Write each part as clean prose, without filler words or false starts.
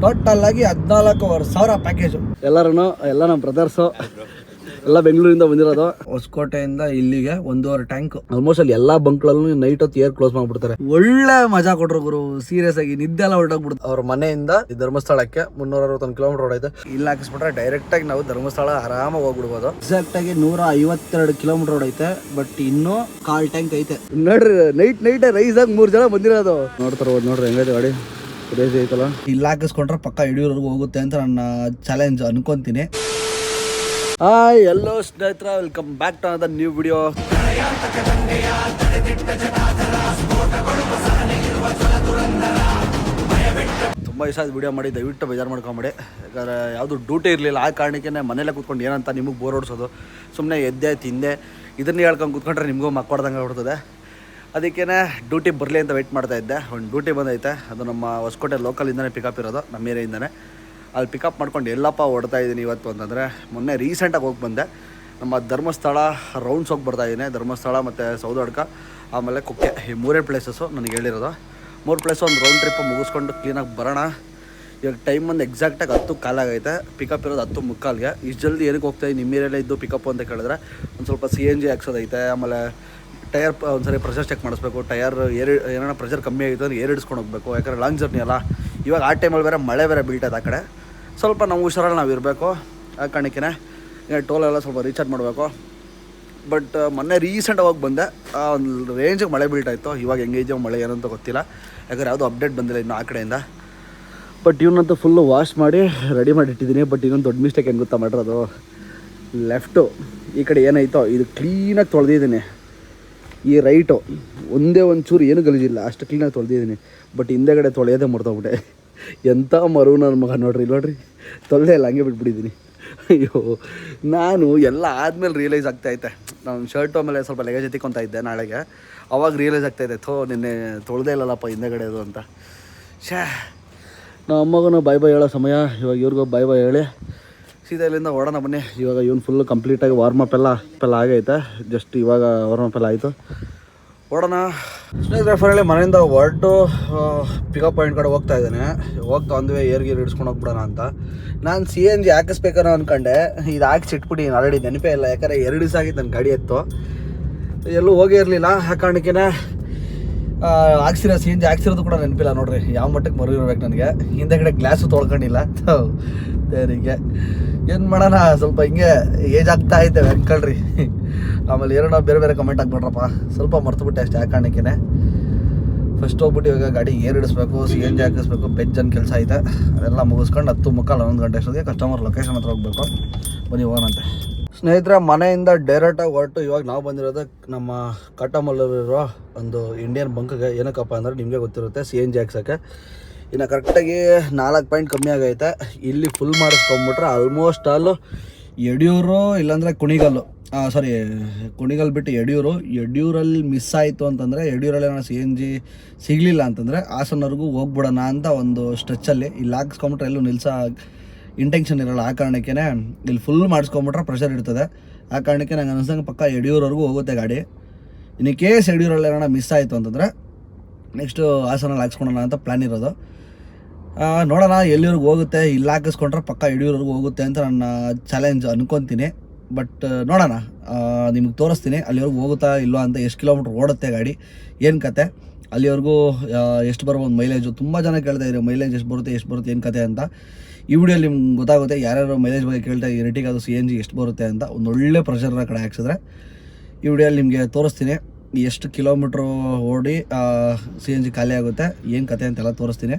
Total ಆಗಿ 14,500 package. ಎಲ್ಲ ನಮ್ಮ ಬ್ರದರ್ಸು ಎಲ್ಲ ಬೆಂಗಳೂರಿಂದ ಬಂದಿರೋದು. ಹೊಸಕೋಟೆಯಿಂದ ಇಲ್ಲಿಗೆ 1.5 ಟ್ಯಾಂಕ್. ಆಲ್ಮೋಸ್ಟ್ ಅಲ್ಲಿ ಎಲ್ಲಾ ಬಂಕ್ಗಳಲ್ಲೂ ನೈಟ್ ಹೊತ್ತು ಏರ್ ಕ್ಲೋಸ್ ಮಾಡ್ಬಿಡ್ತಾರೆ. ಒಳ್ಳೆ ಮಜಾ ಕೊಟ್ರು ಗುರು, ಸೀರಿಯಸ್ ಆಗಿ ನಿದ್ದೆ ಎಲ್ಲ ಹೊರಟೋಗ್ಬಿಡ್ತು. ಅವ್ರ ಮನೆಯಿಂದ ಧರ್ಮಸ್ಥಳಕ್ಕೆ 361 ಕಿಲೋಮೀಟರ್ ರೋಡ್ ಐತೆ. ಇಲ್ಲಿ ಹಾಕಿಸ್ಬಿಟ್ರೆ ಡೈರೆಕ್ಟ್ ಆಗಿ ನಾವು ಧರ್ಮಸ್ಥಳ ಆರಾಮಾಗಿ ಹೋಗ್ಬಿಡ್ಬೋದು. ಎಕ್ಸಾಕ್ಟ್ ಆಗಿ 152 ಕಿಲೋಮೀಟರ್ ರೋಡ್ ಐತೆ. ಬಟ್ ಇನ್ನು 1/4 ಟ್ಯಾಂಕ್ ಐತೆ. ನೋಡ್ರಿ ನೈಟ್ ರೈಸ್ ಆಗಿ 3 ಜನ ಬಂದಿರೋದು. ನೋಡ್ರಿ ಹೆಂಗೈತೆ ಗಾಡಿ, ಕ್ರೇಜಿ ಐತಲ್ಲ. ಇಲ್ಲಿ ಹಾಕಿಸ್ಕೊಂಡ್ರೆ ಪಕ್ಕ ಯಡಿಯೂರ್ವರೆಗೂ ಹೋಗುತ್ತೆ ಅಂತ ನನ್ನ ಚಾಲೆಂಜ್ ಅನ್ಕೊಂತೀನಿ. ಹಾಯ್ ಎಲ್ಲೋ ಸ್ನೇಹಿತರ, welcome back to another new video. ತುಂಬ ದಿವಸ ವಿಡಿಯೋ ಮಾಡಿ, ದಯವಿಟ್ಟು ಬೇಜಾರು ಮಾಡ್ಕೊಂಬಿಡಿ. ಯಾಕಂದರೆ ಯಾವುದು ಡ್ಯೂಟಿ ಇರಲಿಲ್ಲ, ಆ ಕಾರಣಕ್ಕೆ ಮನೇಲೆ ಕೂತ್ಕೊಂಡು ಏನಂತ ನಿಮಗೆ ಬೋರ್ ಹೊಡ್ಸೋದು. ಸುಮ್ಮನೆ ಎದ್ದೆ ತಿಂದೆ ಇದನ್ನೇ ಹೇಳ್ಕೊಂಡು ಕೂತ್ಕೊಂಡ್ರೆ ನಿಮಗೂ ಮಕ್ಕಳ್ದಂಗೆ ಆಗ್ಬಿಡ್ತದೆ. ಅದಕ್ಕೇ ಡ್ಯೂಟಿ ಬರಲಿ ಅಂತ ವೆಯ್ಟ್ ಮಾಡ್ತಾಯಿದ್ದೆ. ಒಂದು ಡ್ಯೂಟಿ ಬಂದೈತೆ, ಅದು ನಮ್ಮ ಹೊಸಕೋಟೆ ಲೋಕಲಿಂದನೇ ಪಿಕಪ್ ಇರೋದು, ನಮ್ಮ ಏರಿಯಿಂದನೇ. ಅಲ್ಲಿ ಪಿಕಪ್ ಮಾಡ್ಕೊಂಡು ಎಲ್ಲಪ್ಪ ಓಡ್ತಾ ಇದ್ದೀನಿ ಇವತ್ತು ಅಂತಂದರೆ, ಮೊನ್ನೆ ರೀಸೆಂಟಾಗಿ ಹೋಗಿ ಬಂದೆ. ನಮ್ಮ ಧರ್ಮಸ್ಥಳ ರೌಂಡ್ಸ್ ಹೋಗಿ ಬರ್ತಾಯಿದ್ದೀನಿ. ಧರ್ಮಸ್ಥಳ ಮತ್ತು ಸೌದಡ್ಕ ಆಮೇಲೆ ಕುಕ್ಕೆ, ಈ 3 ಪ್ಲೇಸಸ್ಸು ನನಗೆ ಹೇಳಿರೋದು. 3 ಪ್ಲೇಸು ಒಂದು ರೌಂಡ್ ಟ್ರಿಪ್ ಮುಗಿಸ್ಕೊಂಡು ಕ್ಲೀನಾಗಿ ಬರೋಣ. ಇವಾಗ ಟೈಮ್ ಒಂದು ಎಕ್ಸಾಕ್ಟಾಗಿ 10 ಕಾಲಾಗೈತೆ. ಪಿಕಪ್ ಇರೋದು 10:45ಗೆ. ಇಷ್ಟು ಜಲ್ದಿ ಏನಕ್ಕೆ ಹೋಗ್ತಾಯಿದ್ದೀನಿ, ನಿಮ್ಮ ಏರಿಯಲ್ಲೇ ಇದ್ದು ಪಿಕಪ್ ಅಂತ ಕೇಳಿದ್ರೆ, ಒಂದು ಸ್ವಲ್ಪ CNG ಹಾಕ್ಸೋದೈತೆ. ಆಮೇಲೆ ಟಯರ್ ಒಂದ್ಸರಿ ಪ್ರೆಷರ್ ಚೆಕ್ ಮಾಡಿಸ್ಬೇಕು. ಟಯರ್ ಏನಾರ ಪ್ರೆಷರ್ ಕಮ್ಮಿ ಆಗಿತ್ತು ಅಂದರೆ ಏರ್ ಹಿಡಿಸ್ಕೊಂಡು ಹೋಗಬೇಕು. ಯಾಕಂದರೆ ಲಾಂಗ್ ಜರ್ನಿ ಅಲ್ಲ. ಇವಾಗ ಆ ಟೈಮಲ್ಲಿ ಬೇರೆ ಮಳೆ ಬೇರೆ ಬೀಳ್ತದೆ ಆ ಕಡೆ. ಸ್ವಲ್ಪ ನಾವು ಹುಷಾರಲ್ಲಿ ನಾವು ಇರಬೇಕು. ಆ ಕಾರಣಕ್ಕೇ ಟೋಲೆಲ್ಲ ಸ್ವಲ್ಪ ರೀಚಾರ್ಜ್ ಮಾಡಬೇಕು. ಬಟ್ ಮೊನ್ನೆ ರೀಸೆಂಟಾಗಿ ಹೋಗಿ ಬಂದೆ, ಒಂದು ರೇಂಜಿಗೆ ಮಳೆ ಬೀಳ್ತಾಯಿತ್ತು. ಇವಾಗ ಹೆಂಗೈತೆ ಮಳೆ ಏನಂತ ಗೊತ್ತಿಲ್ಲ, ಯಾಕಂದರೆ ಯಾವುದೂ ಅಪ್ಡೇಟ್ ಬಂದಿಲ್ಲ ಇನ್ನು ಆ ಕಡೆಯಿಂದ. ಬಟ್ ಇವನಂತೂ ಫುಲ್ಲು ವಾಶ್ ಮಾಡಿ ರೆಡಿ ಮಾಡಿ ಇಟ್ಟಿದ್ದೀನಿ. ಬಟ್ ಇನ್ನೊಂದು ದೊಡ್ಡ ಮಿಸ್ಟೇಕ್ ಏನು ಗೊತ್ತಾ ಮಾಡಿರೋದು, ಲೆಫ್ಟು ಈ ಕಡೆ ಏನಾಯ್ತೋ ಇದು ಕ್ಲೀನಾಗಿ ತೊಳೆದಿದ್ದೀನಿ. ಈ ರೈಟು ಒಂದೇ ಒಂಚೂರು ಏನೂ ಗಲೀಜಿಲ್ಲ, ಅಷ್ಟು ಕ್ಲೀನಾಗಿ ತೊಳೆದಿದ್ದೀನಿ. ಬಟ್ ಹಿಂದೆಗಡೆ ತೊಳೆಯೋದೇ ಮರ್ತೋಗ್ಬಿಟ್ಟೆ. ಎಂಥ ಮರು ನನ್ನ ಮಗ ನೋಡ್ರಿ ತೊಳೆದೇ ಇಲ್ಲ, ಹಂಗೆ ಬಿಟ್ಬಿಟ್ಟಿದ್ದೀನಿ. ಅಯ್ಯೋ, ನಾನು ಎಲ್ಲ ಆದಮೇಲೆ ರಿಯಲೈಸ್ ಆಗ್ತಾಯಿದ್ದೆ. ನಾನು ಶರ್ಟು ಆಮೇಲೆ ಸ್ವಲ್ಪ ಲಗೇಜ್ ಎತ್ತಿಕೊತಾ ಇದ್ದೆ ನಾಳೆಗೆ. ಅವಾಗ ರಿಯಲೈಸ್ ಆಗ್ತಾಯಿದ್ದೆ, ನಿನ್ನೆ ತೊಳೆದೇ ಇಲ್ಲಲ್ಲಪ್ಪ ಹಿಂದೆಗಡೆ ಅದು ಅಂತ. ನಮ್ಮ ಅಮ್ಮಗೂ ಬಾಯ್ ಹೇಳೋ ಸಮಯ. ಇವಾಗ ಇವ್ರಿಗೂ ಬಾಯ್ ಹೇಳಿ ಸೀದಾ ಇಲ್ಲಿಂದ ಓಡೋಣ ಬನ್ನಿ. ಇವಾಗ ಇವನು ಫುಲ್ಲು ಕಂಪ್ಲೀಟಾಗಿ ವಾರ್ಮಪ್ ಎಲ್ಲ ಆಗೈತೆ. ಜಸ್ಟ್ ಇವಾಗ ವಾರ್ಮಪ್ ಎಲ್ಲ ಆಯಿತು, ಓಡೋಣ. ಸ್ನೇಹಿತರೆ, ಫೈನಲಿ ಮನೆಯಿಂದ ಹೊರಟು ಪಿಕಪ್ ಪಾಯಿಂಟ್ ಕಡೆ ಹೋಗ್ತಾ ಇದ್ದೇನೆ. ಹೋಗ್ತಾ ಒಂದುವೇ ಏರ್ಗೀರ್ ಹಿಡಿಸ್ಕೊಂಡು ಹೋಗ್ಬಿಡೋಣ ಅಂತ. ನಾನು CNG ಹಾಕಿಸ್ಬೇಕನ್ನೋ ಅಂದ್ಕೊಂಡೆ. ಇದು ಹಾಕಿಸಿ ಇಟ್ಬಿಟ್ಟು ಆಲ್ರೆಡಿ ನೆನಪೇ ಇಲ್ಲ, ಯಾಕಂದರೆ 2 ದಿವಸ ಆಗಿತ್ತು ನನ್ನ ಗಾಡಿ ಎತ್ತು, ಎಲ್ಲೂ ಹೋಗೇ ಇರಲಿಲ್ಲ. ಆ ಕಾರಣಕ್ಕೇ CNG ಹಾಕ್ಸಿರೋದು ಕೂಡ ನೆನಪಿಲ್ಲ ನೋಡ್ರಿ. ಯಾವ ಮಟ್ಟಕ್ಕೆ ಮರು ಇರ್ಬೇಕು ನನಗೆ. ಹಿಂದೆಗಡೆ ಗ್ಲಾಸು ತೊಳ್ಕೊಂಡಿಲ್ಲ ದೇವರಿಗೆ. ಏನು ಮಾಡೋಣ, ಸ್ವಲ್ಪ ಹಿಂಗೆ ಏಜ್ ಆಗ್ತಾ ಇದ್ದೇವೆ ಅನ್ಕೊಳ್ರಿ. ಆಮೇಲೆ ಏನೋ ಬೇರೆ ಕಮೆಂಟ್ ಹಾಕ್ಬಿಟ್ರಪ್ಪ, ಸ್ವಲ್ಪ ಮರ್ತುಬಿಟ್ಟೆ ಅಷ್ಟೇ. ಆ ಕಾರಣಕ್ಕೇ ಫಸ್ಟ್ ಹೋಗ್ಬಿಟ್ಟು ಇವಾಗ ಗಾಡಿ ಏರ್ ಇಡಿಸ್ಬೇಕು, CNG ಹಾಕಿಸ್ಬೇಕು, ಬೆಜ್ಜನ್ ಕೆಲಸ ಐತೆ. ಅದೆಲ್ಲ ಮುಗಿಸ್ಕೊಂಡು 10:45 11 ಗಂಟೆ ಅಷ್ಟೊತ್ತಿಗೆ ಕಸ್ಟಮರ್ ಲೊಕೇಶನ್ ಹತ್ರ ಹೋಗ್ಬೇಕು. ಬನ್ನಿ ಹೋಗೋಣಂತೆ. ಸ್ನೇಹಿತರೆ, ಮನೆಯಿಂದ ಡೈರೆಕ್ಟಾಗಿ ಹೊರಟು ಇವಾಗ ನಾವು ಬಂದಿರೋದು ನಮ್ಮ ಕಾಟಮಲ್ಲೂರಿರೋ ಒಂದು ಇಂಡಿಯನ್ ಬಂಕ್ಗೆ. ಏನಕ್ಕಪ್ಪ ಅಂದರೆ ನಿಮಗೆ ಗೊತ್ತಿರುತ್ತೆ, CNG ಹಾಕ್ಸೋಕ್ಕೆ. ಇನ್ನು ಕರೆಕ್ಟಾಗಿ 4 ಪಾಯಿಂಟ್ ಕಮ್ಮಿ ಆಗೈತೆ. ಇಲ್ಲಿ ಫುಲ್ ಮಾಡಿಸ್ಕೊಂಬಿಟ್ರೆ ಆಲ್ಮೋಸ್ಟ್ ಆಲು ಯಡಿಯೂರು ಇಲ್ಲಾಂದರೆ ಕುಣಿಗಲ್ಲು, ಕುಣಿಗಲ್ ಬಿಟ್ಟು ಯಡಿಯೂರಲ್ಲಿ ಮಿಸ್ ಆಯಿತು ಅಂತಂದರೆ, ಯಡಿಯೂರಲ್ಲಿ ಏನೋ CNG ಸಿಗಲಿಲ್ಲ ಅಂತಂದರೆ ಹಾಸನವರೆಗೂ ಹೋಗ್ಬಿಡೋಣ ಅಂತ ಒಂದು ಸ್ಟ್ರೆಚ್ಚಲ್ಲಿ. ಇಲ್ಲಿ ಹಾಕ್ಸ್ಕೊಂಬಿಟ್ರೆ ಎಲ್ಲೂ ನಿಲ್ಸೋ ಇಂಟೆನ್ಷನ್ ಇರೋಲ್ಲ. ಆ ಕಾರಣಕ್ಕೇ ಇಲ್ಲಿ ಫುಲ್ ಮಾಡಿಸ್ಕೊಂಬಿಟ್ರೆ ಪ್ರೆಷರ್ ಇರ್ತದೆ. ಆ ಕಾರಣಕ್ಕೆ ನಂಗೆ ಅನಿಸ್ದಂಗೆ ಪಕ್ಕ ಯಡಿಯೂರವರೆಗೂ ಹೋಗುತ್ತೆ ಗಾಡಿ. ಇನ್ನು ಕೇಸ್ ಯಡಿಯೂರಲ್ಲಿ ಏನೋ ಮಿಸ್ ಆಯಿತು ಅಂತಂದರೆ ನೆಕ್ಸ್ಟು ಹಾಸನಲ್ಲಿ ಹಾಕ್ಸ್ಕೊಳೋಣ ಅಂತ ಪ್ಲ್ಯಾನ್ ಇರೋದು. ನೋಡೋಣ ಎಲ್ಲಿವರೆಗೂ ಹೋಗುತ್ತೆ. ಇಲ್ಲಿ ಹಾಕಿಸ್ಕೊಂಡ್ರೆ ಪಕ್ಕ ಯಡಿಯೂರವರೆಗೂ ಹೋಗುತ್ತೆ ಅಂತ ನನ್ನ ಚಾಲೆಂಜ್ ಅನ್ಕೊತೀನಿ. ಬಟ್ ನೋಡೋಣ, ನಿಮ್ಗೆ ತೋರಿಸ್ತೀನಿ ಅಲ್ಲಿವರೆಗೂ ಹೋಗುತ್ತಾ ಇಲ್ವಾ ಅಂತ. ಎಷ್ಟು ಕಿಲೋಮೀಟ್ರ್ ಓಡುತ್ತೆ ಗಾಡಿ, ಏನು ಕತೆ, ಅಲ್ಲಿವರೆಗೂ ಎಷ್ಟು ಬರ್ಬೋದು ಮೈಲೇಜು. ತುಂಬ ಜನ ಕೇಳ್ತಾ ಇದ್ದಾರೆ ಮೈಲೇಜ್ ಎಷ್ಟು ಬರುತ್ತೆ ಏನು ಕತೆ ಅಂತ. ಈ ವಿಡಿಯೋಲಿ ನಿಮ್ಗೆ ಗೊತ್ತಾಗುತ್ತೆ. ಯಾರ್ಯಾರು ಮೈಲೇಜ್ ಬಗ್ಗೆ ಕೇಳ್ತಾ ರೇಟಿಗೆ ಅದು CNG ಎಷ್ಟು ಬರುತ್ತೆ ಅಂತ. ಒಂದು ಒಳ್ಳೆ ಪ್ರೆಷರ್ನ ಕಡೆ ಹಾಕ್ಸಿದ್ರೆ ಈ ವಿಡಿಯೋಲಿ ನಿಮಗೆ ತೋರಿಸ್ತೀನಿ ಎಷ್ಟು ಕಿಲೋಮೀಟ್ರು ಓಡಿ CNG ಖಾಲಿ ಆಗುತ್ತೆ, ಏನು ಕತೆ ಅಂತೆಲ್ಲ ತೋರಿಸ್ತೀನಿ.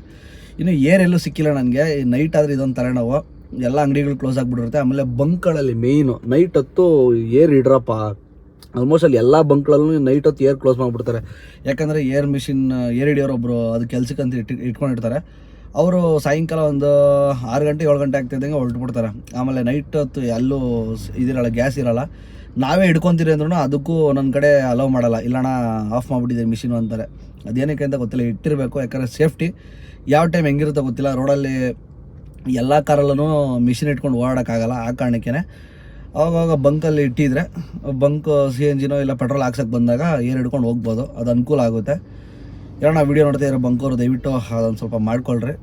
ಇನ್ನು ಎಲ್ಲೂ ಸಿಕ್ಕಿಲ್ಲ ನನಗೆ. ನೈಟ್ ಆದರೆ ಇದೊಂದು ತಲೆನೋವು. ಎಲ್ಲ ಅಂಗಡಿಗಳು ಕ್ಲೋಸ್ ಆಗಿಬಿಟ್ಟಿರುತ್ತೆ. ಆಮೇಲೆ ಬಂಕ್ಗಳಲ್ಲಿ ಮೇಯ್ನು ನೈಟ್ ಹೊತ್ತು ಏರ್ ಇಡ್ರಪ್ಪ. ಆಲ್ಮೋಸ್ಟ್ ಅಲ್ಲಿ ಎಲ್ಲ ಬಂಕ್ಗಳಲ್ಲೂ ನೈಟ್ ಹೊತ್ತು ಏರ್ ಕ್ಲೋಸ್ ಮಾಡಿಬಿಡ್ತಾರೆ. ಯಾಕಂದರೆ ಏರ್ ಹಿಡಿಯೋರೊಬ್ಬರು ಅದು ಕೆಲಸಕ್ಕೆ ಅಂತ ಇಟ್ಕೊಂಡಿರ್ತಾರೆ. ಅವರು ಸಾಯಂಕಾಲ ಒಂದು 6 ಗಂಟೆ 7 ಗಂಟೆ ಆಗ್ತಿದ್ದಂಗೆ ಹೊರಟುಬಿಡ್ತಾರೆ. ಆಮೇಲೆ ನೈಟ್ ಹೊತ್ತು ಎಲ್ಲೂ ಇದಿರಲ್ಲ, ಗ್ಯಾಸ್ ಇರೋಲ್ಲ. ನಾವೇ ಹಿಡ್ಕೊತೀರಿ ಅಂದ್ರೂ ಅದಕ್ಕೂ ನನ್ನ ಕಡೆ ಅಲೋ ಮಾಡೋಲ್ಲ. ಇಲ್ಲಣ್ಣ ಆಫ್ ಮಾಡಿಬಿಟ್ಟಿದೆ ಮಿಷಿನು ಅಂತಾರೆ. ಅದೇನಕ್ಕೆ ಅಂತ ಗೊತ್ತಿಲ್ಲ, ಇಟ್ಟಿರಬೇಕು. ಯಾಕಂದರೆ ಸೇಫ್ಟಿ ಯಾವ ಟೈಮ್ ಹೆಂಗಿರುತ್ತೋ ಗೊತ್ತಿಲ್ಲ. ರೋಡಲ್ಲಿ ಎಲ್ಲ ಕಾರಲ್ಲೂ ಮಿಷಿನ್ ಇಟ್ಕೊಂಡು ಓಡಾಡೋಕ್ಕಾಗಲ್ಲ. ಆ ಕಾರಣಕ್ಕೇ ಅವಾಗ ಬಂಕಲ್ಲಿ ಇಟ್ಟಿದ್ರೆ ಬಂಕ್ CNGನೋ ಇಲ್ಲ ಪೆಟ್ರೋಲ್ ಹಾಕ್ಸೋಕ್ಕೆ ಬಂದಾಗ ಏರ್ ಹಿಡ್ಕೊಂಡು ಹೋಗ್ಬೋದು. ಅದು ಅನುಕೂಲ ಆಗುತ್ತೆ. ಏನೋ ವಿಡಿಯೋ ನೋಡ್ತಾ ಇರೋ ಬಂಕವರು ದಯವಿಟ್ಟು ಅದೊಂದು ಸ್ವಲ್ಪ ಮಾಡ್ಕೊಳ್ರಿ.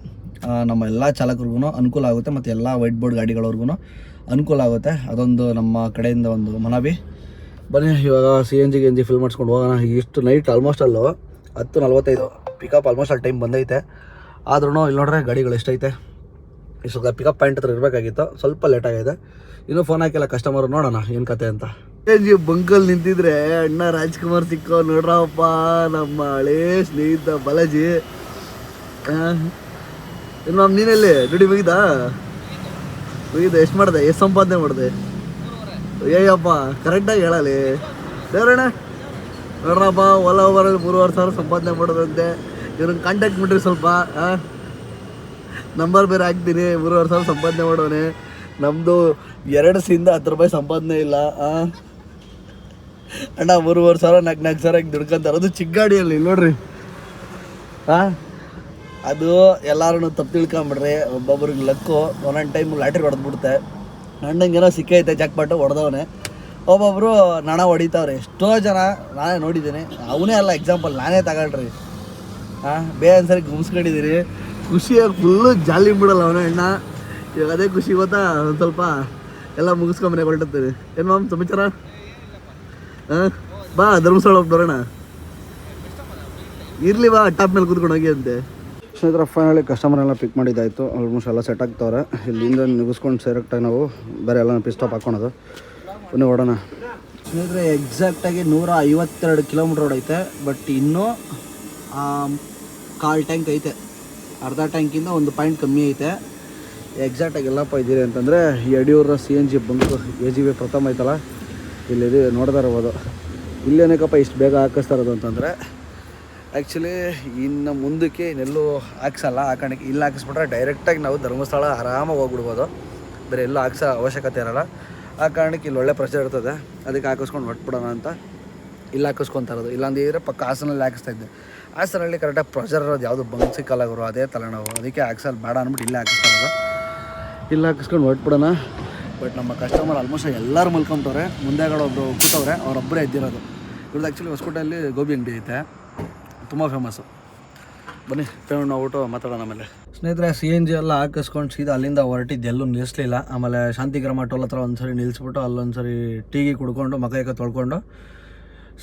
ನಮ್ಮ ಎಲ್ಲ ಚಾಲಕರಿಗೂ ಅನುಕೂಲ ಆಗುತ್ತೆ ಮತ್ತು ಎಲ್ಲ ವೈಟ್ ಬೋರ್ಡ್ ಗಾಡಿಗಳವ್ರಿಗೂ ಅನುಕೂಲ ಆಗುತ್ತೆ. ಅದೊಂದು ನಮ್ಮ ಕಡೆಯಿಂದ ಒಂದು ಮನವಿ. ಬನ್ನಿ ಇವಾಗ CNG ಫಿಲ್ ಮಾಡಿಸ್ಕೊಂಡು ಹೋಗೋಣ. ಇಷ್ಟು ನೈಟ್ ಆಲ್ಮೋಸ್ಟ್ ಅಲ್ಲೂ 10:45 ಪಿಕಪ್ ಆಲ್ಮೋಸ್ಟ್ ಅಲ್ಲಿ ಟೈಮ್ ಬಂದೈತೆ. ಆದ್ರೂ ಇಲ್ಲಿ ನೋಡ್ರೆ ಗಾಡಿಗಳು ಎಷ್ಟೈತೆ. ಇಷ್ಟು ಪಿಕಪ್ ಪಾಯಿಂಟ್ ಹತ್ರ ಇರಬೇಕಾಗಿತ್ತು, ಸ್ವಲ್ಪ ಲೇಟ್ ಆಗಿದೆ. ಇನ್ನೂ ಫೋನ್ ಹಾಕಿಲ್ಲ ಕಸ್ಟಮರು, ನೋಡೋಣ ಏನು ಕತೆ ಅಂತ. CNG ಬಂಕಲ್ಲಿ ನಿಂತಿದ್ರೆ ಅಣ್ಣ ರಾಜ್ಕುಮಾರ್ ಸಿಕ್ಕೋ ನೋಡ್ರಪ್ಪ, ನಮ್ಮ ಹಳೇ ಸ್ನೇಹಿತ ಬಾಲಾಜಿ. ಇನ್ನು ನೀನಲ್ಲಿ ಡ್ಯೂಟಿ ಮುಗಿದಾ? ಎಷ್ಟು ಮಾಡಿದೆ, ಎಷ್ಟು ಸಂಪಾದನೆ ಮಾಡಿದೆ? ಏಯಪ್ಪ ಕರೆಕ್ಟಾಗಿ ಹೇಳಲಿ ದೇವ್ರಣ್ಣ. ನೋಡ್ರಪ್ಪ ಹೊಲ ಬರೋದು 3,500 ಸಂಪಾದನೆ ಮಾಡೋದಂತೆ. ಇವ್ರನ್ನ ಕಾಂಟ್ಯಾಕ್ಟ್ ಮಾಡಿರಿ ಸ್ವಲ್ಪ, ನಂಬರ್ ಬೇರೆ ಹಾಕ್ತೀನಿ. 3,500 ಸಂಪಾದನೆ ಮಾಡೋನೆ. ನಮ್ಮದು 2 10 ರೂಪಾಯಿ ಸಂಪಾದನೆ ಇಲ್ಲ ಅಣ್ಣ. 3,500 4,000 ದುಡ್ಕೊಂತಾರೆ. ಅದು ಚಿಕ್ಕ ಗಾಡಿಯಲ್ಲಿ ನೋಡ್ರಿ. ಅದು ಎಲ್ಲರೂ ತಪ್ಪು ತಿಳ್ಕೊಂಬಿಡ್ರಿ. ಒಬ್ಬೊಬ್ರಿಗೆ ಲಕ್ಕು ಒಂದೊಂದು ಟೈಮ್ ಲಾಟ್ರಿ ಹೊಡೆದ್ಬಿಡುತ್ತೆ. ಅಣ್ಣಂಗೇನೋ ಸಿಕ್ಕೈತೆ ಜಾಕ್ಪಾಟು ಹೊಡೆದವನೇ. ಒಬ್ಬೊಬ್ಬರು ನಣ ಹೊಡಿತಾವ್ರೆ. ಎಷ್ಟೋ ಜನ ನಾನೇ ನೋಡಿದ್ದೀನಿ. ಅವನೇ ಅಲ್ಲ ಎಕ್ಸಾಂಪಲ್, ನಾನೇ ತಗೊಳ್ರಿ. ಬೇರೆ ಗುಮ್ಸ್ಕೊಂಡಿದ್ದೀನಿ. ಖುಷಿಯಾಗಿ ಫುಲ್ಲು ಜಾಲಿ ಬಿಡಲ್ಲ ಅವನೇ ಅಣ್ಣ. ಇವಾಗ ಅದೇ ಖುಷಿ ಗೊತ್ತಾ, ಒಂದು ಸ್ವಲ್ಪ ಎಲ್ಲ ಮುಗಿಸ್ಕೊಂಬನೆ ಹೊರಟಿರ್ತೀವಿ. ಏನು ಮಾಮ್ ಸಮಾಚಾರ? ಬಾ ಧರ್ಮಸ್ಥಳ ಬರೋಣ. ಇರಲಿ ಬಾ, ಟಾಪ್ ಮೇಲೆ ಕೂತ್ಕೊಂಡು ಹೋಗಿ ಅಂತೆ. ಸ್ನೇಹಿತರ ಫೈನಲಿ ಕಸ್ಟಮರ್ನೆಲ್ಲ ಪಿಕ್ ಮಾಡಿದ್ದಾಯಿತು. ಆಲ್ಮೋಸ್ಟ್ ಎಲ್ಲ ಸೆಟ್ ಆಗ್ತವ್ರೆ. ಇಲ್ಲಿಂದ ಮುಗಿಸ್ಕೊಂಡು ಸೈರೆಕ್ಟಾಗಿ ನಾವು ಬೇರೆ ಎಲ್ಲ ಪಿಸ್ಟಾಪ್ ಹಾಕ್ಕೊಳೋದು. ಪುನಃ ಓಡೋಣ. ಸ್ನೇಹಿತರೆ ಎಕ್ಸಾಕ್ಟಾಗಿ 152 ಕಿಲೋಮೀಟ್ರ್ ರೋಡ್ ಐತೆ. ಬಟ್ ಇನ್ನೂ 1/4 ಟ್ಯಾಂಕ್ ಐತೆ. ಅರ್ಧ ಟ್ಯಾಂಕಿಂದ 1 ಪಾಯಿಂಟ್ ಕಮ್ಮಿ ಐತೆ. ಎಕ್ಸಾಕ್ಟಾಗಿ ಎಲ್ಲಪ್ಪ ಇದ್ದೀರಿ ಅಂತಂದರೆ ಯಡಿಯೂರ CNG ಬಂಕ್ AGV ಪ್ರಥಮ ಐತಲ್ಲ, ಇಲ್ಲಿ ನೋಡ್ತಾ ಇರ್ಬೋದು. ಇಲ್ಲೇನಕ್ಕಪ್ಪ ಇಷ್ಟು ಬೇಗ ಹಾಕಿಸ್ತಾ ಇರೋದು ಅಂತಂದರೆ, ಆ್ಯಕ್ಚುಲಿ ಇನ್ನು ಮುಂದಕ್ಕೆ ಇನ್ನೆಲ್ಲೂ ಹಾಕ್ಸಲ್ಲ. ಆ ಕಾರಣಕ್ಕೆ ಇಲ್ಲಿ ಹಾಕಿಸ್ಬಿಟ್ರೆ ಡೈರೆಕ್ಟಾಗಿ ನಾವು ಧರ್ಮಸ್ಥಳ ಆರಾಮಾಗಿ ಹೋಗ್ಬಿಡ್ಬೋದು. ಬೇರೆ ಎಲ್ಲೂ ಹಾಕ್ಸೋ ಅವಶ್ಯಕತೆ ಇರೋಲ್ಲ. ಆ ಕಾರಣಕ್ಕೆ ಇಲ್ಲಿ ಒಳ್ಳೆ ಪ್ರೆಷರ್ ಇರ್ತದೆ. ಅದಕ್ಕೆ ಹಾಕಿಸ್ಕೊಂಡು ಹೊಟ್ಬಿಡೋಣ ಅಂತ ಇಲ್ಲಿ ಹಾಕಿಸ್ಕೊತಾ ಇರೋದು. ಇಲ್ಲಾಂದಿದ್ರೆ ಪಕ್ಕ ಹಾಸನಲ್ಲಿ ಹಾಕಿಸ್ತಾಯಿದ್ದೆ. ಹಾಸನಲ್ಲಿ ಕರೆಕ್ಟಾಗಿ ಪ್ರೆಷರ್ ಇರೋದು ಯಾವುದು ಬಂಕ್ ಸಿಕ್ಕಲ್ಲ ಗುರು, ಅದೇ ತಲೆನೋವು. ಅದಕ್ಕೆ ಹಾಕ್ಸಲ್ಲಿ ಬೇಡ ಅಂದ್ಬಿಟ್ಟು ಇಲ್ಲೇ ಹಾಕಿಸ್ತಾ ಇರೋದು. ಇಲ್ಲಿ ಹಾಕಿಸ್ಕೊಂಡು ಹೊಟ್ಬಿಡೋಣ. ಬಟ್ ನಮ್ಮ ಕಸ್ಟಮರ್ ಆಲ್ಮೋಸ್ಟ್ ಎಲ್ಲರೂ ಮಲ್ಕೊಂತವ್ರೆ. ಮುಂದೆಗಡೆ ಒಬ್ಬರು ಕೂತವ್ರೆ, ಅವರೊಬ್ಬರೇ ಎದ್ದಿರೋದು. ಇವ್ರದ್ದು ಆ್ಯಕ್ಚುಲಿ ಹೊಸಕೋಟೆಯಲ್ಲಿ ಗೋಬಿ ಅಂಗಡಿ ಐತೆ, ತುಂಬ ಫೇಮಸ್ಸು. ಬನ್ನಿ ಪೇಮೆಂಟ್ ಮಾಡ್ಬಿಟ್ಟು ಮಾತಾಡೋಣ ಆಮೇಲೆ. ಸ್ನೇಹಿತರೆ CNG ಎಲ್ಲ ಹಾಕಿಸ್ಕೊಂಡು ಸೀದಾ ಅಲ್ಲಿಂದ ಹೊರಟಿದ್ದು, ಎಲ್ಲೂ ನಿಲ್ಲಿಸಲಿಲ್ಲ. ಆಮೇಲೆ ಶಾಂತಿಗ್ರಾಮ ಟೋಲ್ ಹತ್ರ ಒಂದ್ಸರಿ ನಿಲ್ಲಿಸ್ಬಿಟ್ಟು ಅಲ್ಲೊಂದ್ಸರಿ ಟೀಗಿ ಕುಡ್ಕೊಂಡು ಮಕ್ಕ ತೊಳ್ಕೊಂಡು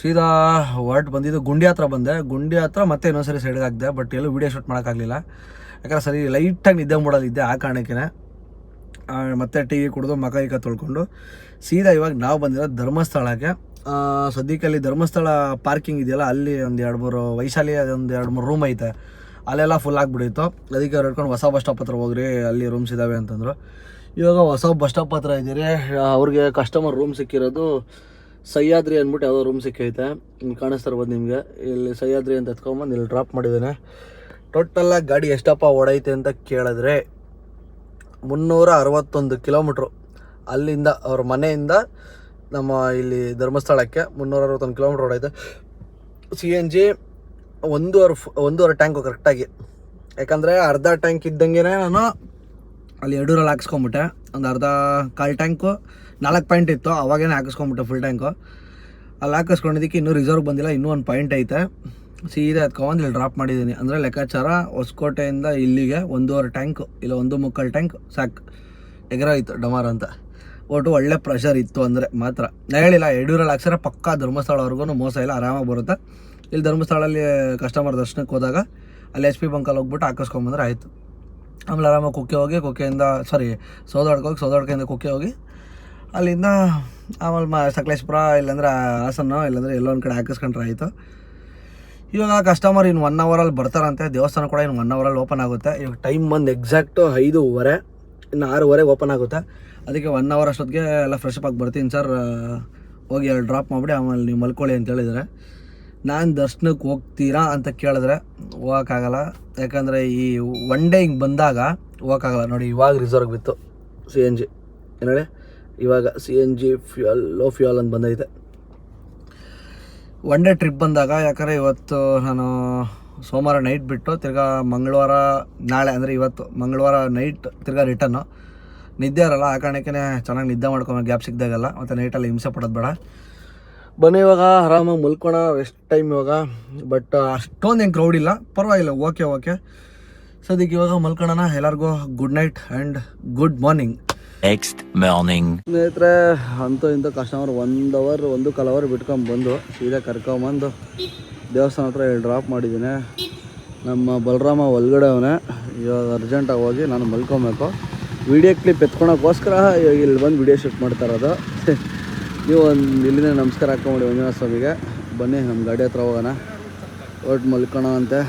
ಸೀದಾ ಹೊರಟು ಬಂದಿದ್ದು ಗುಂಡಿ ಹತ್ರ ಬಂದೆ. ಗುಂಡಿ ಹತ್ರ ಮತ್ತೆ ಇನ್ನೊಂದ್ಸರಿ ಸೈಡ್ಗೆ ಹಾಕಿದೆ. ಬಟ್ ಎಲ್ಲೂ ವೀಡಿಯೋ ಶೂಟ್ ಮಾಡೋಕ್ಕಾಗಲಿಲ್ಲ. ಯಾಕಂದ್ರೆ ಸರಿ ಲೈಟಾಗಿ ನಿದ್ದೆ ಮೂಡಲಿದ್ದೆ. ಆ ಕಾರಣಕ್ಕೆ ಮತ್ತೆ ಟೀಗಿ ಕುಡಿದು ಮಕ್ಕ ತೊಳ್ಕೊಂಡು ಸೀದಾ ಇವಾಗ ನಾವು ಬಂದಿರೋದು ಧರ್ಮಸ್ಥಳಕ್ಕೆ. ಸದ್ಯಕ್ಕೆ ಧರ್ಮಸ್ಥಳ ಪಾರ್ಕಿಂಗ್ ಇದೆಯಲ್ಲ, ಅಲ್ಲಿ ಒಂದು 2-3 ವೈಶಾಲಿ ಅದೊಂದು 2-3 ರೂಮ್ ಐತೆ. ಅಲ್ಲೆಲ್ಲ ಫುಲ್ ಆಗಿಬಿಟ್ಟಿತ್ತು. ಅದಕ್ಕೆ ಅವ್ರು ಹೇಳ್ಕೊಂಡು ಹೊಸ ಬಸ್ ಸ್ಟಾಪ್ ಹತ್ರ ಹೋಗ್ರಿ, ಅಲ್ಲಿ ರೂಮ್ಸ್ ಇದ್ದಾವೆ ಅಂತಂದರು. ಇವಾಗ ಹೊಸ ಬಸ್ ಸ್ಟಾಪ್ ಹತ್ರ ಇದ್ದೀರಿ. ಅವ್ರಿಗೆ ಕಸ್ಟಮರ್ ರೂಮ್ ಸಿಕ್ಕಿರೋದು ಸಹ್ಯಾದ್ರಿ ಅಂದ್ಬಿಟ್ಟು ಯಾವುದೋ ರೂಮ್ ಸಿಕ್ಕೈತೆ. ಇಲ್ಲಿ ಕಾಣಿಸ್ತಾ ಇರ್ಬೋದು ನಿಮಗೆ. ಇಲ್ಲಿ ಸಹ್ಯಾದ್ರಿ ಅಂತ ಎತ್ಕೊಂಬಂದು ಇಲ್ಲಿ ಡ್ರಾಪ್ ಮಾಡಿದ್ದಾನೆ. ಟೋಟಲಾಗಿ ಗಾಡಿ ಎಷ್ಟಪ್ಪ ಓಡೈತೆ ಅಂತ ಕೇಳಿದ್ರೆ 361 ಕಿಲೋಮೀಟ್ರು. ಅಲ್ಲಿಂದ ಅವ್ರ ಮನೆಯಿಂದ ನಮ್ಮ ಇಲ್ಲಿ ಧರ್ಮಸ್ಥಳಕ್ಕೆ 361 ಕಿಲೋಮೀಟ್ರ್ ಓಡೈತೆ. CNG 1.5 ಟ್ಯಾಂಕು ಕರೆಕ್ಟಾಗಿ. ಯಾಕಂದರೆ ಅರ್ಧ ಟ್ಯಾಂಕ್ ಇದ್ದಂಗೆ ನಾನು ಅಲ್ಲಿ ಯಡೂರಲ್ಲಿ ಹಾಕಿಸ್ಕೊಂಬಿಟ್ಟೆ. ಒಂದು ಅರ್ಧ 1/4 ಟ್ಯಾಂಕು 4 ಪಾಯಿಂಟ್ ಇತ್ತು, ಅವಾಗೇನೆ ಹಾಕಿಸ್ಕೊಂಬಿಟ್ಟೆ ಫುಲ್ ಟ್ಯಾಂಕು. ಅಲ್ಲಿ ಹಾಕಿಸ್ಕೊಂಡಿದ್ದಕ್ಕೆ ಇನ್ನೂ ರಿಸರ್ವ್ ಬಂದಿಲ್ಲ. ಇನ್ನೂ 1 ಪಾಯಿಂಟ್ ಐತೆ. ಸೀದಾ ಎತ್ಕೊಂಬಂದು ಇಲ್ಲಿ ಡ್ರಾಪ್ ಮಾಡಿದ್ದೀನಿ. ಅಂದರೆ ಲೆಕ್ಕಾಚಾರ ಹೊಸಕೋಟೆಯಿಂದ ಇಲ್ಲಿಗೆ 1.5 ಟ್ಯಾಂಕು ಇಲ್ಲ 1.75 ಟ್ಯಾಂಕ್ ಸಾಕು. ಎಗರಾಯಿತು ಡಮಾರ್ ಅಂತ. ಒಟ್ಟು ಒಳ್ಳೆ ಪ್ರೆಷರ್ ಇತ್ತು ಅಂದರೆ ಮಾತ್ರ. ನಾ ಹೇಳಿಲ್ಲ, ಯಡೂರಲ್ಲಿ ಹಾಕ್ಸಿದ್ರೆ ಪಕ್ಕಾ ಧರ್ಮಸ್ಥಳವರೆಗೂ ಮೋಸ ಇಲ್ಲ, ಆರಾಮಾಗಿ ಬರುತ್ತೆ. ಇಲ್ಲಿ ಧರ್ಮಸ್ಥಳದಲ್ಲಿ ಕಸ್ಟಮರ್ ದರ್ಶನಕ್ಕೆ ಹೋದಾಗ ಅಲ್ಲಿ HP ಬಂಕಲ್ಲಿ ಹೋಗ್ಬಿಟ್ಟು ಹಾಕಿಸ್ಕೊಂಬಂದ್ರೆ ಆಯಿತು. ಆಮೇಲೆ ಆರಾಮಾಗಿ ಕುಕ್ಕೆ ಹೋಗಿ, ಕುಕ್ಕೆಯಿಂದ ಸೌದಡ್ಕೆಯಿಂದ ಕುಕ್ಕೆ ಹೋಗಿ ಅಲ್ಲಿಂದ ಆಮೇಲೆ ಸಕಲೇಶ್ಪುರ ಇಲ್ಲಾಂದ್ರೆ ಹಾಸನ ಇಲ್ಲಾಂದರೆ ಎಲ್ಲೋ ಒಂದು ಕಡೆ ಹಾಕಿಸ್ಕೊಂಡ್ರೆ ಆಯಿತು. ಇವಾಗ ಕಸ್ಟಮರ್ ಇನ್ನು 1 ಅವರಲ್ಲಿ ಬರ್ತಾರಂತೆ. ದೇವಸ್ಥಾನ ಕೂಡ ಇನ್ನು 1 ಅವರಲ್ಲಿ ಓಪನ್ ಆಗುತ್ತೆ. ಇವಾಗ ಟೈಮ್ ಬಂದು ಎಕ್ಸಾಕ್ಟು 5:15, ಇನ್ನು 6:15 ಓಪನ್ ಆಗುತ್ತೆ. ಅದಕ್ಕೆ 1 ಅವರ್ ಅಷ್ಟೊತ್ತಿಗೆ ಎಲ್ಲ ಫ್ರೆಶ್ ಅಪ್ ಆಗಿ ಬರ್ತೀನಿ ಸರ್, ಹೋಗಿ ಅಲ್ಲಿ ಡ್ರಾಪ್ ಮಾಡಿಬಿಡಿ, ಆಮೇಲೆ ನೀವು ಮಲ್ಕೊಳ್ಳಿ ಅಂತ ಹೇಳಿದರೆ. ನಾನು ದರ್ಶನಕ್ಕೆ ಹೋಗ್ತೀರಾ ಅಂತ ಕೇಳಿದ್ರೆ ಹೋಗೋಕ್ಕಾಗಲ್ಲ. ಯಾಕಂದರೆ ಈ 1 ಡೇ ಹಿಂಗೆ ಬಂದಾಗ ಹೋಗೋಕ್ಕಾಗಲ್ಲ. ನೋಡಿ ಇವಾಗ ರಿಸರ್ವ್ ಬಿತ್ತು CNG. ಏನು ಹೇಳಿ, ಇವಾಗ CNG ಫ್ಯೂಯಲ್ ಲೋ ಫ್ಯೂಯಲ್ ಅಂತ ಬಂದೈತೆ. 1 ಡೇ ಟ್ರಿಪ್ ಬಂದಾಗ, ಯಾಕಂದರೆ ಇವತ್ತು ನಾನು ಸೋಮವಾರ ನೈಟ್ ಬಿಟ್ಟು ತಿರ್ಗಾ ಮಂಗಳವಾರ ನಾಳೆ ಅಂದರೆ ಇವತ್ತು ಮಂಗಳವಾರ ನೈಟ್ ತಿರ್ಗಾ ರಿಟರ್ನು. ನಿದ್ದೆ ಇರಲ್ಲ, ಆ ಕಾರಣಕ್ಕೆ ಚೆನ್ನಾಗಿ ನಿದ್ದೆ ಮಾಡ್ಕೊಂಡು ಗ್ಯಾಪ್ ಸಿಕ್ದಾಗಲ್ಲ. ಮತ್ತು ನೈಟಲ್ಲಿ ಹಿಂಸೆ ಪಡೋದು ಬೇಡ. ಬನ್ನಿ ಇವಾಗ ಆರಾಮಾಗಿ ಮಲ್ಕೋಣ, ರೆಸ್ಟ್ ಟೈಮ್ ಇವಾಗ. ಬಟ್ ಅಷ್ಟೊಂದು ಏನು ಕ್ರೌಡ್ ಇಲ್ಲ, ಪರವಾಗಿಲ್ಲ, ಓಕೆ. ಸದ್ಯಕ್ಕೆ ಇವಾಗ ಮಲ್ಕೊಳ್ಳೋಣ. ಎಲ್ಲರಿಗೂ good night and good morning. Next morning. ಸ್ನೇಹಿತರೆ, ಅಂತೂ ಇಂಥ ಕಸ್ಟಮರ್ 1.5 ಅವರ್ ಬಿಟ್ಕೊಂಡ್ಬಂದು ಸೀದಾ ಕರ್ಕೊಂಬಂದು ದೇವಸ್ಥಾನ ಹತ್ರ ಡ್ರಾಪ್ ಮಾಡಿದ್ದೀನಿ. ನಮ್ಮ ಬಲರಾಮ ಒಳಗಡೆ ಅವನೇ. ಇವಾಗ ಅರ್ಜೆಂಟಾಗಿ ಹೋಗಿ ನಾನು ಮಲ್ಕೊಬೇಕು. ವೀಡಿಯೋ ಕ್ಲಿಪ್ ಎತ್ಕೊಳೋಕ್ಕೋಸ್ಕರ ಇವಾಗ ಇಲ್ಲಿ ಬಂದು ವೀಡಿಯೋ ಶೂಟ್ ಮಾಡ್ತಾ ಇರೋದು. ನೀವು ಇಲ್ಲಿಂದ ನಮಸ್ಕಾರ ಹಾಕ್ಕೊಂಬಿಡಿ ಮಂಜುನಾಥ ಸ್ವಾಮಿಗೆ. ಬನ್ನಿ ನಮ್ಮ ಗಾಡಿ ಹತ್ರ ಹೋಗೋಣ, ಒಟ್ಟು ಮಲ್ಕೋಣ ಅಂತೆ.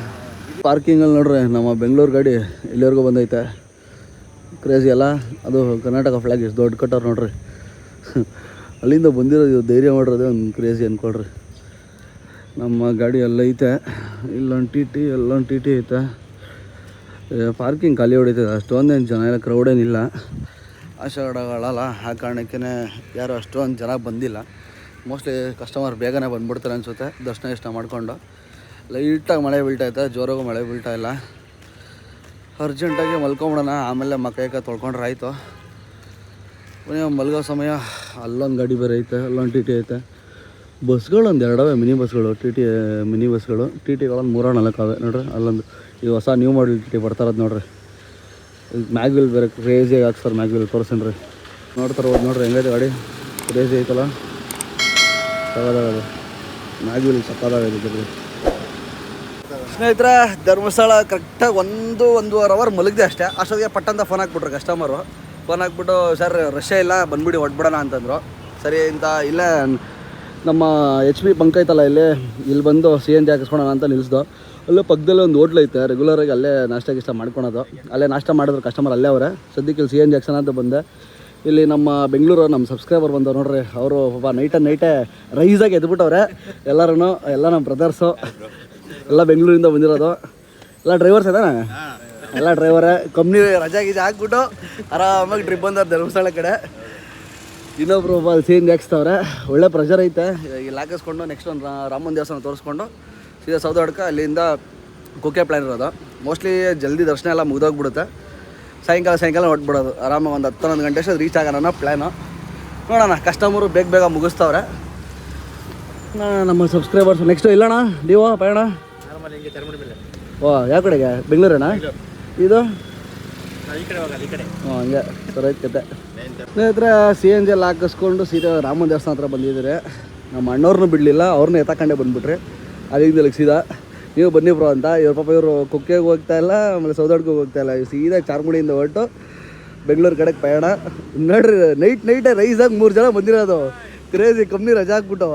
ಪಾರ್ಕಿಂಗಲ್ಲಿ ನೋಡ್ರಿ ನಮ್ಮ ಬೆಂಗಳೂರು ಗಾಡಿ ಇಲ್ಲಿವರೆಗೂ ಬಂದೈತೆ. ಕ್ರೇಜಿ ಅಲ್ಲ, ಅದು ಕರ್ನಾಟಕ ಫ್ಲ್ಯಾಗ್ ಎಷ್ಟು ದೊಡ್ಡ ಕಟ್ಟೋರು ನೋಡ್ರಿ. ಅಲ್ಲಿಂದ ಬಂದಿರೋದು ಧೈರ್ಯ ಮಾಡಿರೋದೇ ಒಂದು ಕ್ರೇಜಿ ಅಂದ್ಕೊಳ್ರಿ. ನಮ್ಮ ಗಾಡಿ ಎಲ್ಲೈತೆ, ಇಲ್ಲೊಂದು ಟಿ ಟಿ ಐತೆ. ಪಾರ್ಕಿಂಗ್ ಖಾಲಿ ಹೊಡಿತದೆ, ಅಷ್ಟೊಂದೇನು ಜನ ಎಲ್ಲ ಕ್ರೌಡೇನಿಲ್ಲ. ಆಷಾಢಗಳಲ್ಲ, ಆ ಕಾರಣಕ್ಕೇ ಯಾರು ಅಷ್ಟೊಂದು ಜನ ಬಂದಿಲ್ಲ. ಮೋಸ್ಟ್ಲಿ ಕಸ್ಟಮರ್ ಬೇಗನೆ ಬಂದುಬಿಡ್ತಾರೆ ಅನಿಸುತ್ತೆ. ದರ್ಶನ ಇಷ್ಟ ಮಾಡಿಕೊಂಡು. ಲೈಟಾಗಿ ಮಳೆ ಬೀಳ್ತೈತೆ, ಜೋರಾಗೂ ಮಳೆ ಬೀಳ್ತಾ ಇಲ್ಲ. ಅರ್ಜೆಂಟಾಗಿ ಮಲ್ಕೊಂಬಿಡೋಣ, ಆಮೇಲೆ ಮಕ್ಕ ತೊಳ್ಕೊಂಡ್ರೆ ಆಯಿತು. ಮಲ್ಗೋ ಸಮಯ. ಅಲ್ಲೊಂದು ಗಾಡಿ ಬೇರೆ ಐತೆ, ಅಲ್ಲೊಂದು ಟಿ ಟಿ ಐತೆ. ಬಸ್ಗಳು ಒಂದು ಎರಡವೆ, ಮಿನಿ ಬಸ್ಗಳು, ಮಿನಿ ಬಸ್ಗಳು. ಟಿ ಟಿಗಳೊಂದು 3-4 ಅವೆ ನೋಡ್ರಿ. ಅಲ್ಲೊಂದು ಈಗ ಹೊಸ ನ್ಯೂ ಮಾಡಲ್ ಟಿ ಟಿ ಬರ್ತಾರದು ನೋಡ್ರಿ. ಮ್ಯಾಗ್ವಿಲ್ ಬೇರೆ ಕ್ರೇಜಿಯಾಗಿ ಹಾಕ್ಸ್ತಾರೆ. ಮ್ಯಾಗ್ವಿಲ್ ತೋರಿಸ್ತೀನಿ ರೀ, ನೋಡ್ತಾರೆ ನೋಡ್ರಿ ಹೆಂಗೈತೆ ಗಾಡಿ. ಕ್ರೇಜಿ ಐತಲ್ಲ, ಸಕ್ಕದಾಗದು ಮ್ಯಾಗ್ವಿಲ್, ಸಕ್ಕದಾಗೈತೆ. ಸ್ನೇಹಿತರೆ, ಧರ್ಮಸ್ಥಳ ಕರೆಕ್ಟಾಗಿ 1.5 ಅವರ್ ಮಲಗಿದೆ ಅಷ್ಟೇ. ಅಷ್ಟೊತ್ತಿಗೆ ಪಟ್ಟಂತ ಫೋನ್ ಹಾಕ್ಬಿಟ್ರು ಕಸ್ಟಮರು. ಫೋನ್ ಹಾಕ್ಬಿಟ್ಟು, ಸರ್ ರಶ್ಶೇ ಇಲ್ಲ, ಬಂದುಬಿಡಿ ಹೊಡ್ಬಿಡೋಣ ಅಂತಂದರು. ಸರಿ ಅಂತ ಇಲ್ಲೇ ನಮ್ಮ HP ಬಂಕ್ ಐತಲ್ಲ, ಇಲ್ಲಿ ಬಂದು CNG ಹಾಕಿಸ್ಕೊಳೋಣ ಅಂತ ನಿಲ್ಲಿಸ್ದು. ಅಲ್ಲೇ ಪಕ್ಕದಲ್ಲೇ ಒಂದು ಹೋಟ್ಲ್ ಐತೆ, ರೆಗ್ಯುಲರಾಗಿ ಅಲ್ಲೇ ನಾಷ್ಟ ಮಾಡ್ಕೊಳೋದು. ಅಲ್ಲೇ ನಾಷ್ಟ ಮಾಡಿದ್ರು ಕಸ್ಟಮರ್ ಅಲ್ಲೇ ಅವರೇ. ಸದ್ಯಕ್ಕೆ ಇಲ್ಲಿ CNG ಹಾಕ್ಸೋಣ ಅಂತ ಬಂದೆ. ಇಲ್ಲಿ ನಮ್ಮ ಬೆಂಗಳೂರು ನಮ್ಮ ಸಬ್ಸ್ಕ್ರೈಬರ್ ಬಂದವ್ರು ನೋಡ್ರಿ, ಅವರು ಪಾಪ ನೈಟೇ ರೈಸಾಗಿ ಎದ್ಬಿಟ್ಟವ್ರೆ. ಎಲ್ಲ ನಮ್ಮ ಬ್ರದರ್ಸು ಎಲ್ಲ ಬೆಂಗಳೂರಿಂದ ಬಂದಿರೋದು. ಎಲ್ಲ ಡ್ರೈವರ್ಸ್ ಇದಾನೆ, ಎಲ್ಲ ಡ್ರೈವರೇ. ಕಂಪ್ನಿ ರಜಾ ಗೀಜೆ ಹಾಕ್ಬಿಟ್ಟು ಆರಾಮಾಗಿ ಟ್ರಿಪ್ ಬಂದವ್ರು ಧರ್ಮಸ್ಥಳ ಕಡೆ. ಇನ್ನೊಬ್ರು ಒಬ್ಬ CNG ಹಾಕ್ಸ್ತವ್ರೆ. ಒಳ್ಳೆ ಪ್ರೆಷರ್ ಐತೆ. ಇಲ್ಲಿ ಹಾಕಿಸ್ಕೊಂಡು ನೆಕ್ಸ್ಟ್ ಒಂದು ರಾಮನ ದೇವಸ್ಥಾನ ತೋರಿಸ್ಕೊಂಡು ಸೀದಾ ಸೌದಡ್ಕ, ಅಲ್ಲಿಂದ ಕುಕ್ಕೆ ಪ್ಲ್ಯಾನ್ ಇರೋದು. ಮೋಸ್ಟ್ಲಿ ಜಲ್ದಿ ದರ್ಶನ ಎಲ್ಲ ಮುಗಿದೋಗ್ಬಿಡುತ್ತೆ. ಸಾಯಂಕಾಲ ಹೊಟ್ಬಿಡೋದು ಆರಾಮಾಗಿ. ಒಂದು 10-11 ಗಂಟೆ ಅಷ್ಟು ರೀಚ್ ಆಗೋಣ ಪ್ಲ್ಯಾನು. ನೋಡೋಣ, ಕಸ್ಟಮರು ಬೇಗ ಮುಗಿಸ್ತವ್ರೆ. ನಮ್ಮ ಸಬ್ಸ್ಕ್ರೈಬರ್ಸ್ ನೆಕ್ಸ್ಟು ಇಲ್ಲಣ್ಣ ನೀವು ಪಯಣ. ಓ, ಯಾವ ಕಡೆಗೆ? ಬೆಂಗಳೂರಣ್ಣ ಇದು? ಹಂಗೆ ಸರಿ ಐತೆ ಕತೆ. ಸ್ನೇಹಿತರೆ, CNG ಎಲ್ಲ ಹಾಕಿಸ್ಕೊಂಡು ಸೀದಾ ರಾಮನ ದೇವಸ್ಥಾನ ಹತ್ರ ಬಂದಿದ್ದಾರೆ. ನಮ್ಮ ಅಣ್ಣವ್ರನ್ನೂ ಬಿಡಲಿಲ್ಲ, ಅವ್ರನ್ನ ಎತ್ತಕೊಂಡೇ ಬಂದುಬಿಟ್ರಿ. ಅಲ್ಲಿಂದ ಸೀದಾ ನೀವು ಬನ್ನಿ ಬ್ರೋ ಅಂತ. ಇವರು ಕುಕ್ಕೆಗೆ ಹೋಗ್ತಾ ಇಲ್ಲ, ಆಮೇಲೆ ಸೌದಡ್ಗೆ ಹೋಗ್ತಾ ಇಲ್ಲ. ಸೀದಾ ಚಾರ್ಮುಡಿಯಿಂದ ಹೊರಟು ಬೆಂಗಳೂರು ಕಡೆಗೆ ಪಯಣ. ನೋಡ್ರಿ, ನೈಟೇ ರೈಸಾಗಿ 3 ಜನ ಬಂದಿರೋದು. ಕ್ರೇಜಿ, ಕಂಪ್ನಿ ರಜಾ ಹಾಕ್ಬಿಟ್ಟವ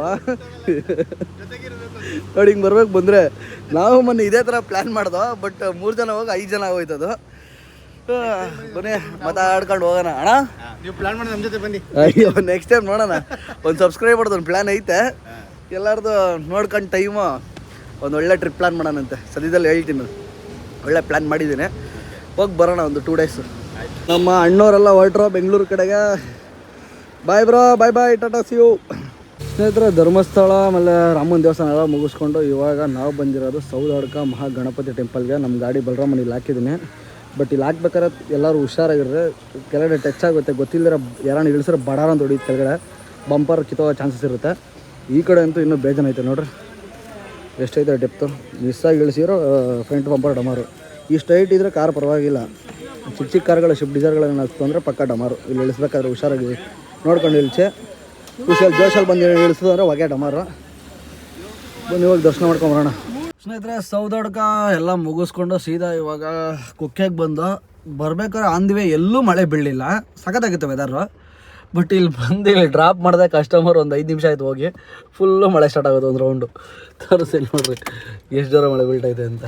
ನೋಡಿ. ಹಿಂಗೆ ಬರ್ಬೇಕು ಬಂದರೆ. ನಾವು ಮೊನ್ನೆ ಇದೇ ಥರ ಪ್ಲ್ಯಾನ್ ಮಾಡ್ದೋ, ಬಟ್ 3 ಜನ ಹೋಗಿ 5 ಜನ ಆಗೋಯ್ತದು. ಬನ್ನಿ ಮಾತಾಡ್ಕೊಂಡು ಹೋಗೋಣ ಅಣ್ಣ. ನೀವು ಪ್ಲಾನ್ ಮಾಡಿ ನಮ್ಮ ಜೊತೆ ಬನ್ನಿ. ಅಯ್ಯೋ, ನೆಕ್ಸ್ಟ್ ಟೈಮ್ ನೋಡೋಣ. ಒಂದು ಸಬ್ಸ್ಕ್ರೈಬರ್ದು ಒಂದು ಪ್ಲ್ಯಾನ್ ಐತೆ. ಎಲ್ಲರದು ನೋಡ್ಕೊಂಡು ಟೈಮು ಒಂದು ಒಳ್ಳೆ ಟ್ರಿಪ್ ಪ್ಲ್ಯಾನ್ ಮಾಡೋಣಂತೆ. ಸದ್ಯದಲ್ಲಿ ಹೇಳ್ತೀನಿ, ಒಳ್ಳೆ ಪ್ಲ್ಯಾನ್ ಮಾಡಿದ್ದೀನಿ. ಹೋಗಿ ಬರೋಣ ಒಂದು 2 ಡೇಸ್. ನಮ್ಮ ಅಣ್ಣವರೆಲ್ಲ ಹೊರಟ್ರು ಬೆಂಗಳೂರು ಕಡೆಗೆ. Bye bro, bye tata see you. ಸ್ನೇಹಿತರೆ, ಧರ್ಮಸ್ಥಳ ಆಮೇಲೆ ರಾಮನ ದೇವಸ್ಥಾನ ಎಲ್ಲ ಮುಗಿಸ್ಕೊಂಡು ಇವಾಗ ನಾವು ಬಂದಿರೋದು ಸೌದಡ್ಕ ಮಹಾಗಣಪತಿ ಟೆಂಪಲ್ಗೆ. ನಮ್ಮ ಗಾಡಿ ಬಲರಾಮನ ಇಲ್ಲಿ ಹಾಕಿದ್ದೀನಿ. ಬಟ್ ಇಲ್ಲಿ ಹಾಕ್ಬೇಕಾದ್ರೆ ಎಲ್ಲರೂ ಹುಷಾರಾಗಿರ್ರೆ. ಕೆಳಗಡೆ ಟಚ್ ಆಗುತ್ತೆ, ಗೊತ್ತಿಲ್ಲದಿರೋ ಯಾರನ್ನ ಇಳಿಸಿದ್ರೆ ಬಡಾರ ಅಂತ ಹೊಡಿಯುತ್ತೆ. ಕೆಳಗಡೆ ಬಂಪರ್ ಕಿತ್ತೋಗೋ ಚಾನ್ಸಸ್ ಇರುತ್ತೆ. ಈ ಕಡೆ ಅಂತೂ ಇನ್ನೂ ಬೇಜಾನೈತೆ ನೋಡ್ರಿ, ಎಷ್ಟೈತೆ ಡೆಪ್ತು. ಮಿಸ್ಸಾಗಿ ಇಳಿಸಿರೋ ಫ್ರಂಟ್ ಬಂಪರ್ ಡಮಾರು. ಈ ಸ್ಟ್ರೈಟ್ ಇದ್ದರೆ ಕಾರ್ ಪರವಾಗಿಲ್ಲ. ಚಿಕ್ಕ ಕಾರ್ಗಳು, ಶಿಫ್ಟ್ ಡಿಸೈರ್ಗಳನ್ನ ಹತ್ತು ಅಂದರೆ ಪಕ್ಕ ಡಮಾರು. ಇಲ್ಲಿ ಇಳಿಸ್ಬೇಕಾದ್ರೆ ಹುಷಾರಾಗಿ ನೋಡ್ಕೊಂಡು ಇಳಿಸೆ. ಜೋಶಲ್ಲಿ ಬಂದು ಇಳಿಸೋದು ಅಂದರೆ ಹೊಗೆ ಡಮಾರು. ಬಂದು ಇವಾಗ ದರ್ಶನ ಮಾಡ್ಕೊಂಬರೋಣ. ಸ್ನೇಹಿತರೆ, ಸೌದಡ್ಕ ಎಲ್ಲ ಮುಗಿಸ್ಕೊಂಡು ಸೀದಾ ಇವಾಗ ಕುಕ್ಕೆಗೆ ಬಂದು ಬರ್ಬೇಕಾದ್ರೆ ಆನ್ ದಿ ವೇ ಎಲ್ಲೂ ಮಳೆ ಬೀಳಲಿಲ್ಲ. ಸಖತ್ತಾಗಿತ್ತು ವೆದರು. ಬಟ್ ಇಲ್ಲಿ ಬಂದು ಇಲ್ಲಿ ಡ್ರಾಪ್ ಮಾಡಿದೆ ಕಸ್ಟಮರ್. ಒಂದು 5 ನಿಮಿಷ ಆಯ್ತು ಹೋಗಿ. ಫುಲ್ಲು ಮಳೆ ಸ್ಟಾರ್ಟ್ ಆಗೋದು ಒಂದು ರೌಂಡು. ತರಿಸಿ ನೋಡ್ರಿ ಎಷ್ಟು ಜೋರ ಮಳೆ ಬೀಳ್ತೈತೆ ಅಂತ.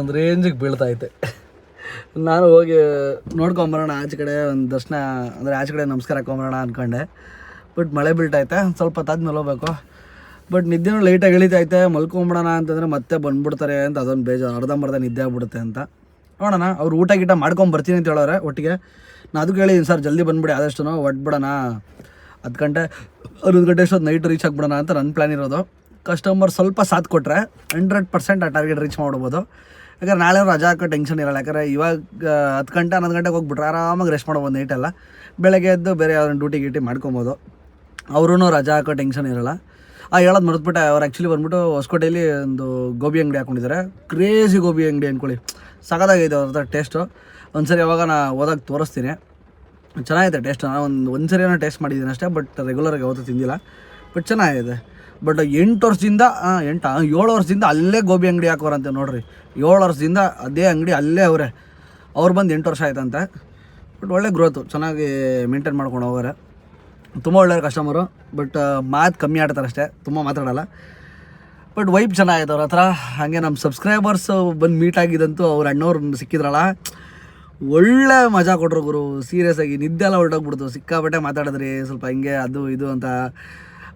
ಒಂದು ರೇಂಜಿಗೆ ಬೀಳ್ತೈತೆ. ನಾನು ಹೋಗಿ ನೋಡ್ಕೊಂಬರೋಣ ಆಚೆ ಕಡೆ, ಒಂದು ದರ್ಶನ ಅಂದರೆ ಆಚೆ ಕಡೆ ನಮಸ್ಕಾರ ಹಾಕೊಂಬರೋಣ ಅಂದ್ಕೊಂಡೆ. ಬಟ್ ಮಳೆ ಬೀಳ್ತೈತೆ. ಸ್ವಲ್ಪ ಹೊತ್ತಾದ್ಮೇಲೆ ಹೋಗ್ಬೇಕು. ಬಟ್ ನಿದ್ದೆನೂ ಲೈಟಾಗಿ ಇಳಿತೈತೆ. ಮಲ್ಕೊಂಬಿಡೋಣ ಅಂತಂದರೆ ಮತ್ತೆ ಬಂದುಬಿಡ್ತಾರೆ ಅಂತ ಅದೊಂದು ಬೇಜಾರು. ಅರ್ಧಂಬರ್ಧ ನಿದ್ದೆ ಆಗ್ಬಿಡುತ್ತೆ ಅಂತ. ನೋಡೋಣ, ಅವ್ರು ಊಟ ಗೀಟ ಮಾಡ್ಕೊಂಬರ್ತೀನಿ ಅಂತ ಹೇಳೋರೆ ಒಟ್ಟಿಗೆ. ನಾನು ಅದಕ್ಕೆ ಹೇಳಿದ್ದೀನಿ, ಸರ್ ಜಲ್ದಿ ಬಂದುಬಿಡಿ, ಆದಷ್ಟು ಹೊಟ್ಬಿಡೋಣ. 10 ಗಂಟೆ 11 ಗಂಟೆ ಅಷ್ಟೊತ್ತು ನೈಟ್ ರೀಚ್ ಆಗಿಬಿಡೋಣ ಅಂತ ನನ್ನ ಪ್ಲ್ಯಾನ್ ಇರೋದು. ಕಸ್ಟಮರ್ ಸ್ವಲ್ಪ ಸಾಥ್ ಕೊಟ್ಟರೆ 100% ಆ ಟಾರ್ಗೆಟ್ ರೀಚ್ ಮಾಡ್ಬೋದು. ಯಾಕಂದ್ರೆ ನಾಳೆ ರಜಾ ಹಾಕೋ ಟೆನ್ಷನ್ ಇರೋಲ್ಲ. ಯಾಕಂದರೆ ಇವಾಗ 10 ಗಂಟೆ 11 ಗಂಟೆಗೆ ಹೋಗ್ಬಿಟ್ರೆ ಆರಾಮಾಗಿ ರೆಸ್ಟ್ ಮಾಡ್ಬೋದು ನೈಟೆಲ್ಲ. ಬೆಳಗ್ಗೆ ಎದ್ದು ಬೇರೆ ಯಾವ್ದು ಡ್ಯೂಟಿ ಮಾಡ್ಕೊಬೋದು. ಅವ್ರೂ ರಜಾ ಹಾಕೋ ಟೆನ್ಷನ್ ಇರೋಲ್ಲ. ಹೇಳೋದು ಮರೆತುಬಿಟ್ಟೆ. ಅವ್ರು ಆ್ಯಕ್ಚುಲಿ ಬಂದ್ಬಿಟ್ಟು ಹೊಸಕೋಟೆಯಲ್ಲಿ ಒಂದು ಗೋಬಿ ಅಂಗಡಿ ಹಾಕ್ಕೊಂಡಿದ್ದಾರೆ. ಕ್ರೇಜಿ ಗೋಬಿ ಅಂಗಡಿ ಅಂದ್ಕೊಳ್ಳಿ. ಸಖತ್ತಾಗೈತೆ ಅವ್ರ ಹತ್ರ ಟೇಸ್ಟು. ಒಂದ್ಸರಿ ಯಾವಾಗ ನಾ ಹೋದಾಗ ತೋರಿಸ್ತೀನಿ. ಚೆನ್ನಾಗಿದೆ ಟೇಸ್ಟ್. ನಾನು ಒಂದು ಸರಿನೋ ಟೇಸ್ಟ್ ಮಾಡಿದ್ದೀನಿ ಅಷ್ಟೇ, ಬಟ್ ರೆಗ್ಯುಲರಾಗಿ ಯಾವತ್ತೂ ತಿಂದಿಲ್ಲ. ಬಟ್ ಚೆನ್ನಾಗಿದೆ. ಬಟ್ 7 ವರ್ಷದಿಂದ ಅಲ್ಲೇ ಗೋಬಿ ಅಂಗಡಿ ಹಾಕೋರಂತೆ ನೋಡ್ರಿ. 7 ವರ್ಷದಿಂದ ಅದೇ ಅಂಗಡಿ ಅಲ್ಲೇ ಅವರೇ. ಅವ್ರು ಬಂದು 8 ವರ್ಷ ಆಯ್ತಂತೆ. ಬಟ್ ಒಳ್ಳೆ ಗ್ರೋತು, ಚೆನ್ನಾಗಿ ಮೇಂಟೈನ್ ಮಾಡ್ಕೊಂಡು ಹೋಗೋರೆ. ತುಂಬ ಒಳ್ಳೆಯ ಕಸ್ಟಮರು. ಬಟ್ ಮಾತು ಕಮ್ಮಿ ಆಡ್ತಾರೆ ಅಷ್ಟೇ, ತುಂಬ ಮಾತಾಡೋಲ್ಲ. ಬಟ್ ವೈಬ್ ಚೆನ್ನಾಗಿದೆ ಅವ್ರ ಹತ್ರ. ಹಾಗೆ ನಮ್ಮ ಸಬ್ಸ್ಕ್ರೈಬರ್ಸ್ ಬಂದು ಮೀಟ್ ಆಗಿದ್ದಂತೂ ಅವ್ರ ಅಣ್ಣವ್ರು ಸಿಕ್ಕಿದ್ರಲ್ಲ, ಒಳ್ಳೆ ಮಜಾ ಕೊಟ್ಟರು ಗುರು. ಸೀರಿಯಸ್ ಆಗಿ ನಿದ್ದೆ ಎಲ್ಲ ಹೊರಟೋಗ್ಬಿಡ್ತು. ಸಿಕ್ಕಾಪಟ್ಟೆ ಮಾತಾಡಿದ್ರಿ, ಸ್ವಲ್ಪ ಹಿಂಗೆ ಅದು ಇದು ಅಂತ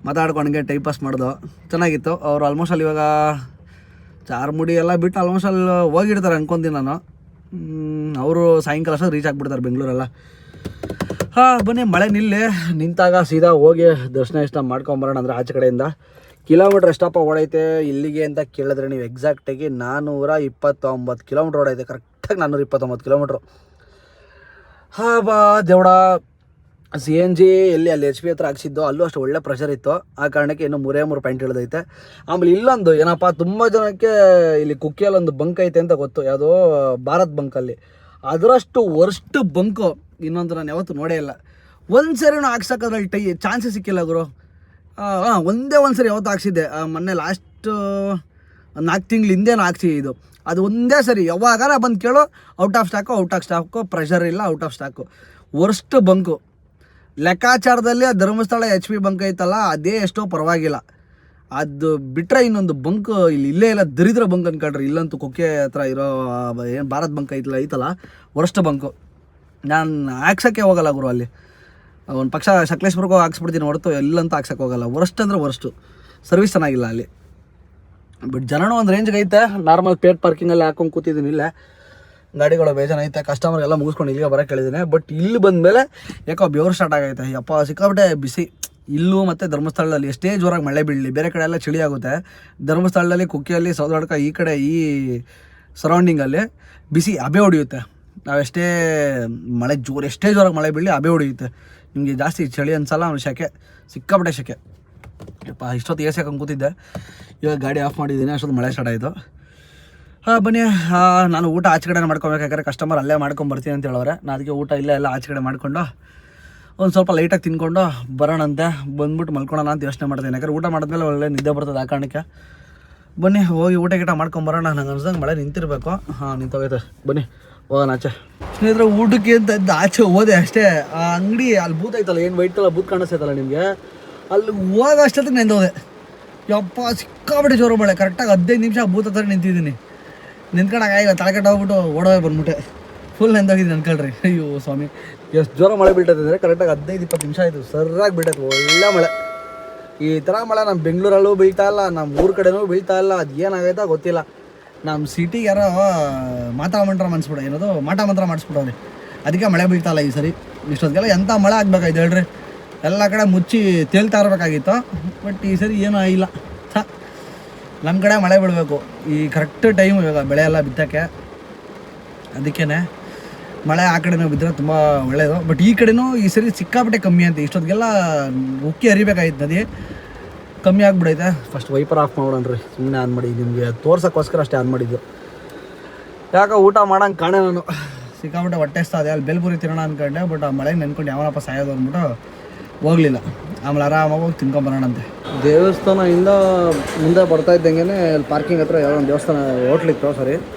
ಮಾತಾಡ್ಕೊಂಡಂಗೆ ಟೈಮ್ ಪಾಸ್ ಮಾಡೋದು ಚೆನ್ನಾಗಿತ್ತು. ಅವರು ಆಲ್ಮೋಸ್ಟ್ ಅಲ್ಲಿ ಇವಾಗ ಚಾರ್ಮುಡಿ ಎಲ್ಲ ಬಿಟ್ಟು ಆಲ್ಮೋಸ್ಟ್ ಅಲ್ಲಿ ಹೋಗಿರ್ತಾರೆ ಅನ್ಕೊತೀನಿ ನಾನು. ಅವರು ಸಾಯಂಕಾಲ ಅಷ್ಟೊತ್ತು ರೀಚ್ ಆಗಿಬಿಡ್ತಾರೆ ಬೆಂಗಳೂರೆಲ್ಲ. ಬನ್ನಿ, ಮಳೆ ನಿಂತಾಗ ಸೀದಾ ಹೋಗಿ ದರ್ಶನ ಮಾಡ್ಕೊಂಬರೋಣ. ಅಂದರೆ ಆಚೆ ಕಡೆಯಿಂದ ಕಿಲೋಮೀಟ್ರ್ ಎಷ್ಟಪ್ಪ ಓಡೈತೆ ಇಲ್ಲಿಗೆ ಅಂತ ಕೇಳಿದ್ರೆ ನೀವು ಎಕ್ಸಾಕ್ಟಾಗಿ 429 ಕಿಲೋಮೀಟ್ರ್ ಓಡೈತೆ. ಕರೆಕ್ಟಾಗಿ 429 ಕಿಲೋಮೀಟ್ರು. ದೇವಡ CNG ಎಲ್ಲಿ ಅಲ್ಲಿ HP ಹತ್ರ ಹಾಕ್ಸಿದ್ದು, ಅಲ್ಲೂ ಅಷ್ಟು ಒಳ್ಳೆ ಪ್ರೆಷರ್ ಇತ್ತು. ಆ ಕಾರಣಕ್ಕೆ ಇನ್ನೂ 3 ಪಾಯಿಂಟ್ ಇಳಿದೈತೆ. ಆಮೇಲೆ ಇಲ್ಲೊಂದು ಏನಪ್ಪ, ತುಂಬ ಜನಕ್ಕೆ ಇಲ್ಲಿ ಕುಕ್ಕಿಯಲ್ಲಿ ಒಂದು ಬಂಕ್ ಐತೆ ಅಂತ ಗೊತ್ತು, ಯಾವುದೋ ಭಾರತ್ ಬಂಕಲ್ಲಿ. ಅದರಷ್ಟು ವರ್ಸ್ಟ್ ಬಂಕು ಇನ್ನೊಂದು ನಾನು ಯಾವತ್ತೂ ನೋಡೇ ಇಲ್ಲ. ಒಂದು ಸರಿನೂ ಹಾಕ್ಸೋಕ್ಕಾದ್ರಲ್ಲಿ ಚಾನ್ಸೇ ಸಿಕ್ಕಿಲ್ಲ ಗುರು. ಒಂದೇ ಒಂದು ಸರಿ ಯಾವತ್ತು ಹಾಕ್ಸಿದ್ದೆ, ಮೊನ್ನೆ ಲಾಸ್ಟ್ 4 ತಿಂಗ್ಳ ಹಿಂದೆನೂ ಹಾಕ್ಸಿದ್ದು. ಅದು ಒಂದೇ ಸರಿ, ಯಾವಾಗಾರ ಬಂದು ಕೇಳೋ ಔಟ್ ಆಫ್ ಸ್ಟಾಕು, ಪ್ರೆಷರ್ ಇಲ್ಲ, out of stock. Worst bunk. ಲೆಕ್ಕಾಚಾರದಲ್ಲಿ ಆ ಧರ್ಮಸ್ಥಳ HP ಬಂಕ್ ಐತಲ್ಲ, ಅದೇ ಎಷ್ಟೋ ಪರವಾಗಿಲ್ಲ. ಅದು ಬಿಟ್ಟರೆ ಇನ್ನೊಂದು ಬಂಕ್ ಇಲ್ಲೇ ಇಲ್ಲ, ದರಿದ್ರ ಬಂಕ್ ಅನ್ಕೊಳ್ರಿ. ಇಲ್ಲಂತೂ ಕುಕ್ಕೆ ಹತ್ರ ಇರೋ ಏನು ಭಾರತ್ ಬಂಕ್ ಐತಲ್ಲ, ವರ್ಸ್ಟ್ ಬಂಕು. ನಾನು ಹಾಕ್ಸೋಕ್ಕೆ ಹೋಗಲ್ಲ ಗುರು ಅಲ್ಲಿ. ಒಂದು ಪಕ್ಷ ಸಕಲೇಶ್ಪುರಕ್ಕೆ ಹಾಕ್ಸ್ಬಿಡ್ತೀನಿ ಹೊರತು ಎಲ್ಲಂತೂ ಹಾಕ್ಸೋಕ್ಕೆ ಹೋಗಲ್ಲ. ವರ್ಸ್ಟ್ ಅಂದರೆ ವರ್ಸ್ಟು. ಸರ್ವಿಸ್ ಚೆನ್ನಾಗಿಲ್ಲ ಅಲ್ಲಿ. ಬಟ್ ಜನನೂ ಒಂದು ರೇಂಜ್ಗೆ ಐತೆ. ನಾರ್ಮಲ್ ಪೇಟ್ ಪಾರ್ಕಿಂಗಲ್ಲಿ ಹಾಕೊಂಡು ಕೂತಿದ್ದೀನಿ. ಇಲ್ಲೇ ಗಾಡಿಗಳು ಬೇಜಾನ ಐತೆ. ಕಸ್ಟಮರ್ಗೆಲ್ಲ ಮುಗಿಸ್ಕೊಂಡು ಇಲ್ಲಿಗೆ ಬರೋಕ್ಕೆ ಹೇಳಿದ್ದೀನಿ. ಬಟ್ ಇಲ್ಲಿ ಬಂದಮೇಲೆ ಯಾಕೋ ಬೆವರು ಸ್ಟಾರ್ಟ್ ಆಗೈತೆ. ಯಪ್ಪ ಸಿಕ್ಕಾಬಿಟ್ಟೆ ಬಿಸಿ. ಇಲ್ಲೂ ಮತ್ತು ಧರ್ಮಸ್ಥಳದಲ್ಲಿ ಎಷ್ಟೇ ಜೋರಾಗಿ ಮಳೆ ಬೀಳಲಿ, ಬೇರೆ ಕಡೆ ಎಲ್ಲ ಚಳಿ ಆಗುತ್ತೆ. ಧರ್ಮಸ್ಥಳದಲ್ಲಿ, ಕುಕ್ಕಿಯಲ್ಲಿ, ಸೌದಡ್ಕ ಈ ಕಡೆ ಈ ಸರೌಂಡಿಂಗಲ್ಲಿ ಬಿಸಿ ಹಬೆ ಹೊಡೆಯುತ್ತೆ. ನಾವೆಷ್ಟೇ ಎಷ್ಟೇ ಜೋರಾಗಿ ಮಳೆ ಬೀಳಲಿ ಹಬೆ ಹೊಡೆಯುತ್ತೆ. ನಿಮಗೆ ಜಾಸ್ತಿ ಚಳಿ ಅನ್ಸಲ್ಲ, ಆಮೇಲೆ ಸೆಕೆ, ಸಿಕ್ಕಾಪಟ್ಟೆ ಸೆಕೆ. ಯಪ್ಪ ಇಷ್ಟೊತ್ತು AC ಹಾಕೊಂಡು ಕೂತಿದ್ದೆ. ಇವಾಗ ಗಾಡಿ ಆಫ್ ಮಾಡಿದ್ದೀನಿ, ಅಷ್ಟೊತ್ತು ಮಳೆ ಸ್ಟಾರ್ಟ್ ಆಯಿತು. ಬನ್ನಿ, ನಾನು ಊಟ ಆಚೆ ಕಡೆ ಮಾಡ್ಕೊಬೇಕಾದ್ರೆ ಕಸ್ಟಮರ್ ಅಲ್ಲೇ ಮಾಡ್ಕೊಂಬರ್ತೀನಿ ಅಂತ ಹೇಳೋರೆ. ನಾನು ಅದಕ್ಕೆ ಊಟ ಇಲ್ಲೇ ಎಲ್ಲ ಆಚೆ ಕಡೆ ಮಾಡಿಕೊಂಡು ಒಂದು ಸ್ವಲ್ಪ ಲೈಟಾಗಿ ತಿನ್ಕೊಂಡು ಬರೋಣಂತೆ. ಬಂದ್ಬಿಟ್ಟು ಮಲ್ಕೊಳ್ಳೋಣ ಅಂತ ಯೋಚನೆ ಮಾಡ್ತೀನಿ. ಯಾಕಂದರೆ ಊಟ ಮಾಡಿದ್ಮೇಲೆ ಒಳ್ಳೆ ನಿದ್ದೆ ಬರ್ತದೆ. ಆ ಕಾರಣಕ್ಕೆ ಬನ್ನಿ ಹೋಗಿ ಊಟ ಮಾಡ್ಕೊಂಬರೋಣ. ನಂಗೆ ಅನ್ಸ್ದಂಗೆ ಮಳೆ ನಿಂತಿರಬೇಕು. ನಿಂತೋಗೈತೆ. ಬನ್ನಿ ಹೋಗೋಣ ಆಚೆ. ಸ್ನೇಹಿತರೆ, ಊಟಕ್ಕೆ ಅಂತ ಆಚೆ ಹೋದೆ ಅಷ್ಟೇ. ಆ ಅಂಗಡಿ ಅಲ್ಲಿ ಬೂತ್ ಐತಲ್ಲ, ಏನು ವೈಟ್ ಕಲರ್ ಬೂತ್ ಕಾಣಿಸ್ತೈತಲ್ಲ ನಿಮಗೆ, ಅಲ್ಲಿ ಹೋಗ ಅಷ್ಟೊತ್ತಿಗೆ ನೆಂದೋದೆ. ಯಪ್ಪ ಸಿಕ್ಕಾಬಿಟ್ಟೆ ಜೋರು ಮಳೆ. ಕರೆಕ್ಟಾಗಿ 15 ನಿಮಿಷ ಬೂತ್ ಹತ್ರ ನಿಂತಿದ್ದೀನಿ. ನಿಂತ್ಕೊಂಡಾಗ ತಲೆಕೆಟ್ಟು ಹೋಗ್ಬಿಟ್ಟು ಓಡೋಗಿ ಬಂದ್ಬಿಟ್ಟೆ. ಫುಲ್ ನೆಂದೋಗಿದ್ದೀನಿ ಅನ್ಕೊಳ್ರಿ. ಅಯ್ಯೋ ಸ್ವಾಮಿ, ಎಷ್ಟು ಜೋರ ಮಳೆ ಬೀಳ್ತೈತೆ ಅಂದರೆ ಕರೆಕ್ಟಾಗಿ 15-20 ನಿಮಿಷ ಆಯಿತು. ಸರ್ರಾಗಿ ಬೀಳ್ತೈತೆ, ಒಳ್ಳೆ ಮಳೆ. ಈ ಥರ ಮಳೆ ನಮ್ಮ ಬೆಂಗಳೂರಲ್ಲೂ ಬೀಳ್ತಾ ಇಲ್ಲ, ನಮ್ಮ ಊರ ಕಡೆನೂ ಬೀಳ್ತಾ ಇಲ್ಲ. ಅದು ಏನಾಗೈತಾ ಗೊತ್ತಿಲ್ಲ. ನಮ್ಮ ಸಿಟಿಗೆ ಯಾರೋ ಮಾಟ ಮಂತ್ರ ಮಾಡಿಸ್ಬಿಟ್ಟವ್ರಿ. ಅದಕ್ಕೆ ಮಳೆ ಬೀಳ್ತಾಯಿಲ್ಲ ಈ ಸರಿ. ಇಷ್ಟೊತ್ತಿಗೆಲ್ಲ ಎಂಥ ಮಳೆ ಆಗಬೇಕಾಯ್ತು ಹೇಳ್ರಿ. ಎಲ್ಲ ಕಡೆ ಮುಚ್ಚಿ ತೇಲ್ತಾ ಇರಬೇಕಾಗಿತ್ತು. ಬಟ್ ಈ ಸರಿ ಏನೂ ಆಗಿಲ್ಲ. ನಮ್ಮ ಕಡೆ ಮಳೆ ಬೀಳಬೇಕು ಈ ಕರೆಕ್ಟ್ ಟೈಮು. ಇವಾಗ ಬೆಳೆ ಎಲ್ಲ ಬಿತ್ತಕ್ಕೆ, ಅದಕ್ಕೇ ಮಳೆ ಆ ಕಡೆನೂ ಬಿದ್ದರೆ ತುಂಬ ಒಳ್ಳೆಯದು. ಬಟ್ ಈ ಕಡೆನೂ ಈ ಸರಿ ಸಿಕ್ಕಾಪಟ್ಟೆ ಕಮ್ಮಿ ಅಂತ. ಇಷ್ಟೊತ್ತಿಗೆಲ್ಲ ಉಕ್ಕಿ ಹರಿಬೇಕಾಗಿತ್ತು ನದಿ, ಕಮ್ಮಿ ಆಗಿಬಿಡೈತೆ. ಫಸ್ಟ್ ವೈಪರ್ ಆಫ್ ಮಾಡೋಣ್ರಿ. ಸುಮ್ಮನೆ ಆನ್ ಮಾಡಿ ನಿಮಗೆ ತೋರ್ಸೋಕ್ಕೋಸ್ಕರ ಅಷ್ಟೇ ಆನ್ ಮಾಡಿದ್ದು. ಯಾಕೆ ಊಟ ಮಾಡೋಂಗೆ ಕಾಣೆ ನಾನು. ಸಿಕ್ಕಾಪಟ್ಟೆ ಹೊಟ್ಟೆ ಅದೇ ಅಲ್ಲಿ ಬೇಲ್ಪುರಿ ತಿನ್ನೋಣ ಅಂದ್ಕೊಂಡೆ. ಬಟ್ ಆ ಮಳೆಗೆ ನೆನ್ಕೊಂಡು ಯಾವನಪ್ಪ ಸಾಯೋದು ಅಂದ್ಬಿಟ್ಟು ಹೋಗಲಿಲ್ಲ. ಆಮೇಲೆ ಆರಾಮಾಗಿ ಹೋಗಿ ತಿನ್ಕೊಂಬರೋಣಂತೆ. ದೇವಸ್ಥಾನದಿಂದ ಮುಂದೆ ಬರ್ತಾ ಇದ್ದಂಗೆ ಅಲ್ಲಿ ಪಾರ್ಕಿಂಗ್ ಹತ್ರ ಯಾವುದೋ ಒಂದು ದೇವಸ್ಥಾನ ಹೋಟ್ಲಿತ್ತು.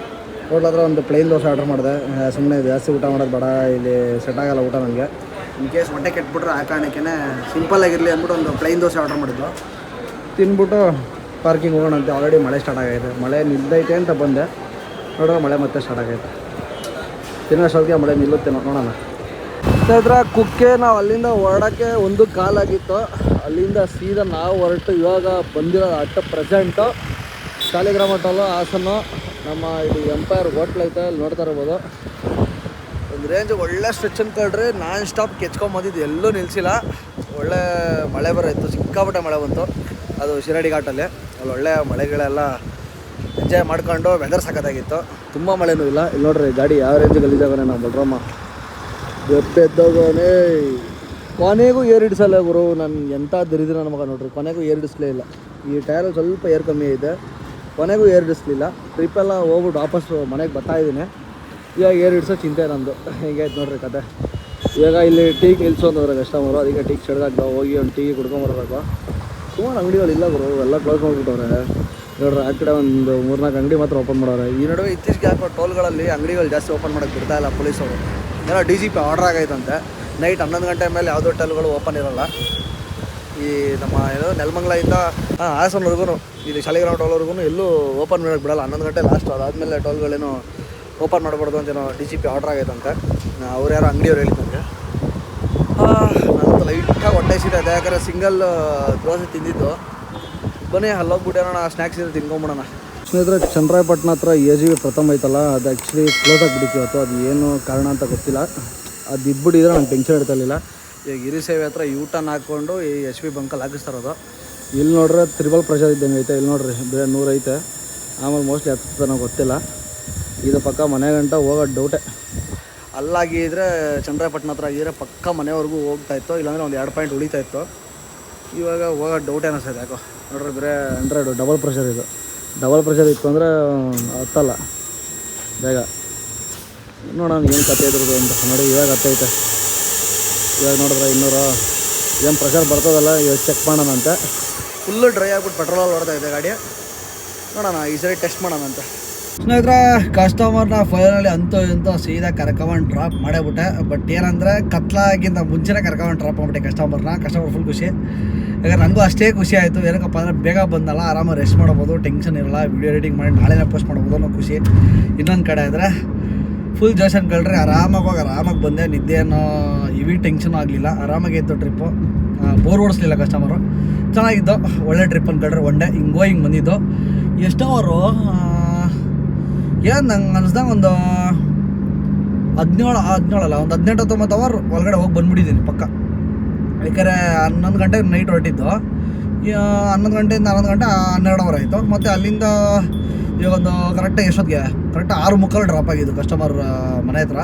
ಹೋಟ್ಲ ಹತ್ರ ಒಂದು ಪ್ಲೇನ್ ದೋಸೆ ಆರ್ಡ್ರ್ ಮಾಡಿದೆ. ಸುಮ್ಮನೆ ಜಾಸ್ತಿ ಊಟ ಮಾಡೋದು ಬೇಡ, ಇಲ್ಲಿ ಸೆಟ್ ಆಗೋಲ್ಲ ಊಟ ನನಗೆ. ಇನ್ ಕೇಸ್ ಹೊಟ್ಟೆ ಕೆಟ್ಬಿಟ್ರೆ ಆ ಕಾರಣಕ್ಕೆ ಸಿಂಪಲ್ಲಾಗಿರಲಿ ಅಂದ್ಬಿಟ್ಟು ಒಂದು ಪ್ಲೇನ್ ದೋಸೆ ಆರ್ಡ್ರ್ ಮಾಡಿದ್ದು. ತಿನ್ಬಿಟ್ಟು ಪಾರ್ಕಿಂಗ್ ಹೋಗೋಣಂತೆ. ಆಲ್ರೆಡಿ ಮಳೆ ಸ್ಟಾರ್ಟ್ ಆಗೈತೆ. ಮಳೆ ನಿಲ್ದೈತೆ ಅಂತ ಬಂದೆ, ನೋಡಿದ್ರೆ ಮಳೆ ಮತ್ತೆ ಸ್ಟಾರ್ಟ್ ಆಗೈತೆ. ತಿನ್ನೋಷ್ಟೊತ್ತಿಗೆ ಮಳೆ ನಿಲ್ಲುತ್ತೆ, ನೋಡೋಣ. ಸ್ನೇಹಿತರೆ, ಕುಕ್ಕೆ ನಾವು ಅಲ್ಲಿಂದ ಹೊರಡೋಕ್ಕೆ 1 ಕಾಲಾಗಿತ್ತು. ಅಲ್ಲಿಂದ ಸೀದಾ ನಾವು ಹೊರಟು ಇವಾಗ ಬಂದಿರೋ ಪ್ರೆಸೆಂಟು ಶಾಲಿಗ್ರಾಮ ಟೋಲು ಹಾಸನ್ನು. ನಮ್ಮ ಇದು ಎಂಪೈರ್ ಹೋಟ್ಲ್ ಐತೆ, ಅಲ್ಲಿ ನೋಡ್ತಾ ಇರ್ಬೋದು. ಒಂದು ರೇಂಜ್ ಒಳ್ಳೆ ಸ್ಟ್ರೆಚ್ ಅಂದ್ಕೊಳ್ರಿ. ನಾನ್ ಸ್ಟಾಪ್ ಕೆಚ್ಕೊಂಬಂದಿದ್ದು, ಎಲ್ಲೂ ನಿಲ್ಲಿಸಿಲ್ಲ. ಒಳ್ಳೆ ಮಳೆ ಬರೋಯಿತ್ತು, ಸಿಕ್ಕಾಪಟ್ಟೆ ಮಳೆ ಬಂತು. ಅದು ಶಿರಾಡಿ ಘಾಟಲ್ಲಿ. ಅಲ್ಲಿ ಒಳ್ಳೆ ಮಳೆಗಳೆಲ್ಲ ಎಂಜಾಯ್ ಮಾಡ್ಕೊಂಡು ವೆದರ್ ಸಖತ್ತಾಗಿತ್ತು. ತುಂಬ ಮಳೆನೂ ಇಲ್ಲ. ಇಲ್ಲಿ ನೋಡ್ರಿ ಗಾಡಿ ಯಾವ ರೇಂಜಿಗಲ್ಲಿದ್ದಾಗನೇ ನಾವು ಬಲ್ರಮ್ಮ ಎದ್ದೋಗೇ. ಕೊನೆಗೂ ಏರ್ ಹಿಡಿಸಲ್ಲ ಗುರು. ನಾನು ಎಂಥ ದರಿದ್ರೆ ನನ್ನ ಮಗ ನೋಡ್ರಿ, ಕೊನೆಗೂ ಏರ್ ಹಿಡಿಸ್ಲೇ ಇಲ್ಲ. ಈ ಟೈರಲ್ಲಿ ಸ್ವಲ್ಪ ಏರ್ ಕಮ್ಮಿ ಐತೆ. ಕೊನೆಗೂ ಏರ್ ಹಿಡಿಸ್ಲಿಲ್ಲ. ಟ್ರಿಪ್ಪೆಲ್ಲ ಹೋಗ್ಬಿಟ್ಟು ವಾಪಸ್ ಮನೆಗೆ ಬರ್ತಾಯಿದ್ದೀನಿ. ಇವಾಗ ಏರ್ ಹಿಡಿಸೋ ಚಿಂತೆ ನಂದು. ಹಿಂಗಾಯ್ತು ನೋಡ್ರಿ ಕತೆ. ಇವಾಗ ಇಲ್ಲಿ ಟೀಗೆ ನಿಲ್ಸೋಂದವ್ರೆ ಕಸ್ಟಮರು, ಅದಕ್ಕೆ ಟೀಗೆ ಸೆಡ್ದಾಗ್ತಾವ. ಹೋಗಿ ಒಂದು ಟೀ ಕುಡ್ಕೊಂಬರ್ಬೇಕು. ಸುಮಾರು ಅಂಗಡಿಗಳಿಲ್ಲ ಗುರು, ಎಲ್ಲ ಕ್ಲೋಸ್ ಮಾಡಿಬಿಟ್ಟವ್ರೆ ನೋಡ್ರಿ. ಆ ಕಡೆ ಒಂದು 3-4 ಅಂಗಡಿ ಮಾತ್ರ ಓಪನ್ ಮಾಡೋರೆ. ಈ ನಡುವೆ ಇತ್ತೀಚೆಗೆ ಯಾಕೋ ಟೋಲ್ಗಳಲ್ಲಿ ಅಂಗಡಿಗಳು ಜಾಸ್ತಿ ಓಪನ್ ಮಾಡೋಕ್ಕೆ ಬಿಡ್ತಾ ಇಲ್ಲ ಪೊಲೀಸವರು. ಏನೋ DGP ಆರ್ಡರ್ ಆಗೈತಂತೆ, ನೈಟ್ 11 ಗಂಟೆ ಮೇಲೆ ಯಾವುದೋ ಟೋಲ್ಗಳು ಓಪನ್ ಇರೋಲ್ಲ. ಈ ನಮ್ಮ ಏನೋ ನೆಲಮಂಗಲದಿಂದ ಹಾಸನವರೆಗೂ ಇಲ್ಲಿ ಶಾಲಿಗ್ರಾಮ ಟೋಲ್ವರೆಗೂ ಎಲ್ಲೂ ಓಪನ್ ಮಾಡೋಕ್ಕೆ ಬಿಡಲ್ಲ. 11 ಗಂಟೆ ಲಾಸ್ಟ್. ಅದಾದಮೇಲೆ ಟೋಲ್ಗಳೇನು ಓಪನ್ ಮಾಡಬಾರ್ದು ಅಂತ ಏನೋ DGP ಆರ್ಡರ್ ಆಗೈತಂತೆ. ಅವ್ರು ಯಾರೋ ಅಂಗಡಿಯವ್ರು ಹೇಳಿದಂಗೆ. ನಾನು ಲೈಟಾಗಿ ಹೊಟ್ಟೆ ಇದೆ, ಯಾಕಂದರೆ ಸಿಂಗಲ್ ದೋಸೆ ತಿಂದಿದ್ದು. ಬನ್ನಿ ಅಲ್ಲೋಗ್ಬಿಟ್ಟು ಏನೋ ಸ್ನ್ಯಾಕ್ಸ್ ಇದೆ ತಿನ್ಕೊಂಬಿಡೋಣ. ಸ್ನೇಹಿತರೆ, ಚನ್ನರಾಯಪಟ್ಟಣ ಹತ್ರ AGV ಪ್ರಥಮ ಐತಲ್ಲ, ಅದು ಆ್ಯಕ್ಚುಲಿ ಕ್ಲೋಸ್ ಆಗಿಬಿಟ್ಟಿತ್ತು ಇವತ್ತು. ಅದು ಏನು ಕಾರಣ ಅಂತ ಗೊತ್ತಿಲ್ಲ. ಅದು ಇದ್ಬಿಟ್ಟಿದ್ರೆ ನಂಗೆ ಟೆನ್ಷನ್ ಇರ್ತಿರಲಿಲ್ಲ. ಈಗ ಹಿರಿಸೇವೆ ಹತ್ರ U-ಟರ್ನ್ ಹಾಕ್ಕೊಂಡು ಈ HP ಬಂಕಲ್ಲಿ ಹಾಕಿಸ್ತಾರೋದು. ಇಲ್ಲಿ ನೋಡ್ರೆ ತ್ರಿಬಲ್ ಪ್ರೆಷರ್ ಇದ್ದಂಗೆ ಐತೆ. ಇಲ್ಲಿ ನೋಡ್ರಿ 100 ಐತೆ. ಆಮೇಲೆ ಮೋಸ್ಟ್ಲಿ ಹತ್ತನೋ ಗೊತ್ತಿಲ್ಲ. ಇದು ಪಕ್ಕ ಮನೆ ಗಂಟ ಹೋಗೋ ಡೌಟೆ. ಅಲ್ಲಾಗಿದ್ರೆ ಚನ್ನರಾಯಪಟ್ಟಣ ಹತ್ರ ಆಗಿದ್ರೆ ಪಕ್ಕ ಮನೆವರೆಗೂ ಹೋಗ್ತಾಯಿತ್ತು, ಇಲ್ಲಾಂದರೆ ಒಂದು 2 ಪಾಯಿಂಟ್ ಉಳಿತಾಯಿತ್ತು. ಇವಾಗ ಹೋಗೋ ಡೌಟ್ ಏನಿಸ್ತದೆ ಯಾಕೋ ನೋಡ್ರಿ. 100 ಡಬಲ್ ಪ್ರೆಷರ್ ಇದು. ಡಬಲ್ ಪ್ರೆಷರ್ ಇತ್ತು ಅಂದರೆ ಹತ್ತಲ್ಲ ಬೇಗ. ನೋಡೋಣ ಏನು ಕತೆ ಇದ್ರದ್ದು ಅಂತ ನೋಡಿ. ಇವಾಗ ಹತ್ತೈತೆ. ಇವಾಗ ನೋಡಿದ್ರೆ 200 ಏನು ಪ್ರೆಷರ್ ಬರ್ತದಲ್ಲ, ಇವಾಗ ಚೆಕ್ ಮಾಡೋಣಂತೆ. ಫುಲ್ಲು ಡ್ರೈ ಆಗ್ಬಿಟ್ಟು ಪೆಟ್ರೋಲಲ್ಲಿ ಹೊಡ್ತಾ ಇದೆ ಗಾಡಿ. ನೋಡೋಣ ಈ ಸರಿ ಟೆಸ್ಟ್ ಮಾಡೋಣ ಅಂತ. ಸ್ನೇಹಿತರೆ, ಕಸ್ಟಮರ್ನ ಫೈನಲಿ ಅಂತೂ ಇಂತೂ ಸೀದಾ ಕರ್ಕೊಂಡು ಡ್ರಾಪ್ ಮಾಡೇಬಿಟ್ಟೆ. ಬಟ್ ಏನಂದರೆ ಕತ್ಲಾಗಿಂತ ಮುಂಚೆನೇ ಕರ್ಕೊಂಡು ಡ್ರಾಪ್ ಮಾಡಿಬಿಟ್ಟೆ ಕಸ್ಟಮರ್ ಫುಲ್ ಖುಷಿ. ಯಾಕಂದ್ರೆ ನನಗೂ ಅಷ್ಟೇ ಖುಷಿ ಆಯಿತು. ಏನಕ್ಕಪ್ಪ ಅಂದರೆ ಬೇಗ ಬಂದಲ್ಲ, ಆರಾಮಾಗಿ ರೆಸ್ಟ್ ಮಾಡ್ಬೋದು, ಟೆನ್ಷನ್ ಇರಲ್ಲ, ವಿಡಿಯೋ ಎಡಿಟಿಂಗ್ ಮಾಡಿ ನಾಳೆನೇ ಪೋಸ್ಟ್ ಮಾಡ್ಬೋದು ಅನ್ನೋ ಖುಷಿ. ಇನ್ನೊಂದು ಕಡೆ ಆದರೆ ಫುಲ್ ಜೋಶನ್ ಕಳ್ರಿ, ಆರಾಮಾಗಿ ಬಂದೆ. ನಿದ್ದೆಯನ್ನು ಇವಿ ಟೆನ್ಷನ್ ಆಗಲಿಲ್ಲ, ಆರಾಮಾಗಿ ಇತ್ತು ಟ್ರಿಪ್ಪು. Bore ಓಡಿಸ್ಲಿಲ್ಲ customer. ಚೆನ್ನಾಗಿದ್ದು, ಒಳ್ಳೆ ಟ್ರಿಪ್ ಅಂದ್ಕೊಳ್ರಿ. ಒನ್ ಡೇ ಹಿಂಗೆ ಬಂದಿದ್ದು. ಎಷ್ಟು ಅವರು ಏನು ನಂಗೆ ಅನ್ಸ್ದಂಗೆ ಒಂದು 18-19 ಅವರ್ ಒಳಗಡೆ ಹೋಗಿ ಬಂದುಬಿಟ್ಟಿದ್ದೀನಿ ಪಕ್ಕ. ಯಾಕಂದರೆ 11 ಗಂಟೆಗೆ ನೈಟ್ ಹೊರಟಿದ್ದು. 11 ಗಂಟೆಯಿಂದ 11 ಗಂಟೆ 12 ಅವರ್ ಆಯಿತು. ಮತ್ತು ಅಲ್ಲಿಂದ ಇವಾಗ ಒಂದು ಕರೆಕ್ಟಾಗಿ 6:30 ಡ್ರಾಪ್ ಆಗಿದ್ದು ಕಸ್ಟಮರ್ ಮನೆ ಹತ್ರ.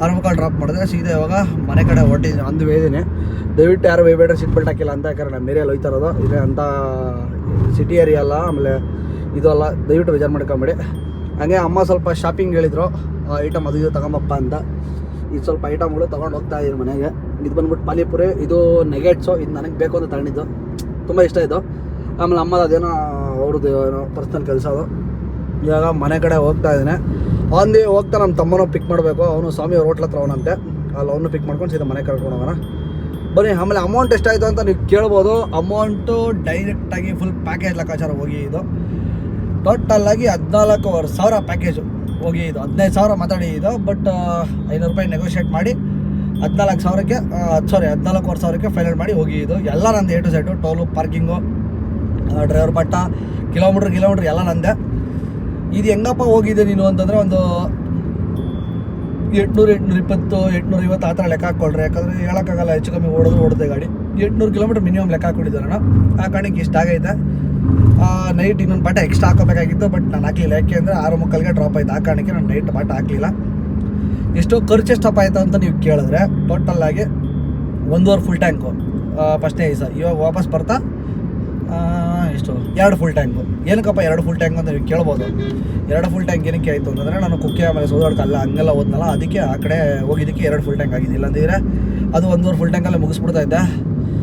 6:30 ಡ್ರಾಪ್ ಮಾಡಿದ್ರೆ ಸೀದಾ ಇವಾಗ ಮನೆ ಕಡೆ ಹೊರಟಿದ್ದೀನಿ. ಅಂದು ವೇದಿನಿ. ದಯವಿಟ್ಟು ಯಾರು ವೇಬೇಡ್ರೆ ಸೀಟ್ ಬೆಲ್ಟ್ ಹಾಕಿಲ್ಲ ಅಂತ, ಯಾಕಂದರೆ ನಾನು ಮೇರಿಯಲ್ಲಿ ಹೋಯ್ತಾ ಇರೋದು. ಇದೆ ಅಂತ ಸಿಟಿ ಏರಿಯಾ ಅಲ್ಲ, ಆಮೇಲೆ ಇದು ಅಲ್ಲ. ದಯವಿಟ್ಟು ಬೇಜಾರು ಮಾಡ್ಕೊಂಬೇಡಿ. ಹಾಗೆ ಅಮ್ಮ ಸ್ವಲ್ಪ ಶಾಪಿಂಗ್ ಹೇಳಿದರು, ಐಟಮ್ ಅದು ಇದು ತಗೊಂಬಪ್ಪ ಅಂತ. ಇದು ಸ್ವಲ್ಪ ಐಟಮ್ಗಳು ತೊಗೊಂಡು ಹೋಗ್ತಾ ಇದ್ದೀನಿ ಮನೆಗೆ. ಇದು ಬಂದ್ಬಿಟ್ಟು ಪಾನಿಪುರಿ, ಇದು ನೆಗೆಟ್ಸು. ಇದು ನನಗೆ ಬೇಕು ಅಂತ ತಗೊಂಡಿದ್ದು, ತುಂಬ ಇಷ್ಟ ಇದು. ಆಮೇಲೆ ಅಮ್ಮದು ಅದೇನೋ ಅವ್ರದ್ದು ಏನೋ ಪರ್ಸ್ನಲ್ ಕೆಲಸ ಅದು. ಇವಾಗ ಮನೆ ಕಡೆ ಹೋಗ್ತಾ ಇದ್ದೀನಿ. ಅಂದು ಹೋಗ್ತಾ ನಮ್ಮ ತಮ್ಮನೂ ಪಿಕ್ ಮಾಡಬೇಕು. ಅವನು ಸ್ವಾಮಿ ಅವ್ರ ಹೋಟ್ಲ ಹತ್ರ ಅವನಂತೆ. ಅಲ್ಲಿ ಅವನು ಪಿಕ್ ಮಾಡ್ಕೊಂಡು ಸೀದಾ ಮನೆ ಕರ್ಕೊಂಡು ಹೋಗೋಣ ಬನ್ನಿ. ಆಮೇಲೆ ಅಮೌಂಟ್ ಎಷ್ಟಾಯಿತು ಅಂತ ನೀವು ಕೇಳ್ಬೋದು. ಅಮೌಂಟು ಡೈರೆಕ್ಟಾಗಿ ಫುಲ್ ಪ್ಯಾಕೇಜ್ ಲೆಕ್ಕಾಚಾರ ಹೋಗಿ ಇದು ಟೋಟಲ್ಲಾಗಿ 14,500 ಪ್ಯಾಕೇಜು ಹೋಗಿ ಇದು 15,000 ಮಾತಾಡಿ ಇದು. ಬಟ್ 500 ರೂಪಾಯಿ ನೆಗೋಷಿಯೇಟ್ ಮಾಡಿ 14,500ಕ್ಕೆ ಫೈನಲ್ ಮಾಡಿ ಹೋಗಿ ಇದು. ಎಲ್ಲ ನಂದು A to Z, toll, parking, driver ಪಟ್ಟ, ಕಿಲೋಮೀಟ್ರ್ ಎಲ್ಲ ನಂದೆ. ಇದು ಹೆಂಗಪ್ಪ ಹೋಗಿದೆ ನೀನು ಅಂತಂದರೆ ಒಂದು 800, 820, 850 ಆ ಥರ ಲೆಕ್ಕ ಹಾಕ್ಕೊಳ್ರಿ. ಯಾಕಂದರೆ ಹೇಳೋಕ್ಕಾಗಲ್ಲ, ಹೆಚ್ಚು ಕಮ್ಮಿ ಓಡೋದೆ ಗಾಡಿ. 800 ಕಿಲೋಮೀಟ್ರ್ ಮಿನಿಮಮ್ ಲೆಕ್ಕ ಹಾಕ್ಕೊಂಡಿದ್ದೆ ನಾನು. ಆ ಕಾರಣಕ್ಕೆ ಇಷ್ಟ ಆಗೈತೆ. ನೈಟ್ ಇನ್ನೊಂದು ಬಾಟ ಎಕ್ಸ್ಟ್ರಾ ಹಾಕೋಬೇಕಾಗಿತ್ತು, ಬಟ್ ನಾನು ಹಾಕಲಿಲ್ಲ. ಯಾಕೆ ಅಂದರೆ 6:30ಗೆ ಡ್ರಾಪ್ ಆಯಿತು. ಆ ಕಾರಣಕ್ಕೆ ನಾನು ನೈಟ್ ಬಾಟ ಹಾಕಲಿಲ್ಲ. ಎಷ್ಟು ಖರ್ಚು ಎಷ್ಟಪ್ಪ ಆಯಿತು ಅಂತ ನೀವು ಕೇಳಿದ್ರೆ ಟೋಟಲ್ಲಾಗಿ 1.5 ಫುಲ್ ಟ್ಯಾಂಕು ಫಸ್ಟ್ನೇ ದಿವಸ. ಇವಾಗ ವಾಪಸ್ ಬರ್ತಾ ಎಷ್ಟು 2 ಫುಲ್ ಟ್ಯಾಂಕು. ಏನಕ್ಕಪ್ಪ 2 ಫುಲ್ ಟ್ಯಾಂಕ್ ಅಂತ ನೀವು ಕೇಳ್ಬೋದು. 2 ಫುಲ್ ಟ್ಯಾಂಕ್ ಏನಕ್ಕೆ ಆಯಿತು ಅಂತಂದರೆ ನಾನು ಕುಕ್ಕೆ ಆಮೇಲೆ ಸೋದಾಡ್ಕ ಹಂಗೆಲ್ಲ ಹೋದ್ನಲ್ಲ, ಅದಕ್ಕೆ ಆ ಕಡೆ ಹೋಗಿದ್ದಕ್ಕೆ 2 ಫುಲ್ ಟ್ಯಾಂಕ್ ಆಗಿದ್ದಿಲ್ಲ ಅಂದಿದ್ರೆ ಅದು 1.5 ಫುಲ್ ಟ್ಯಾಂಕಲ್ಲೇ ಮುಗಿಸ್ಬಿಡ್ತಾ ಇದ್ದೆ.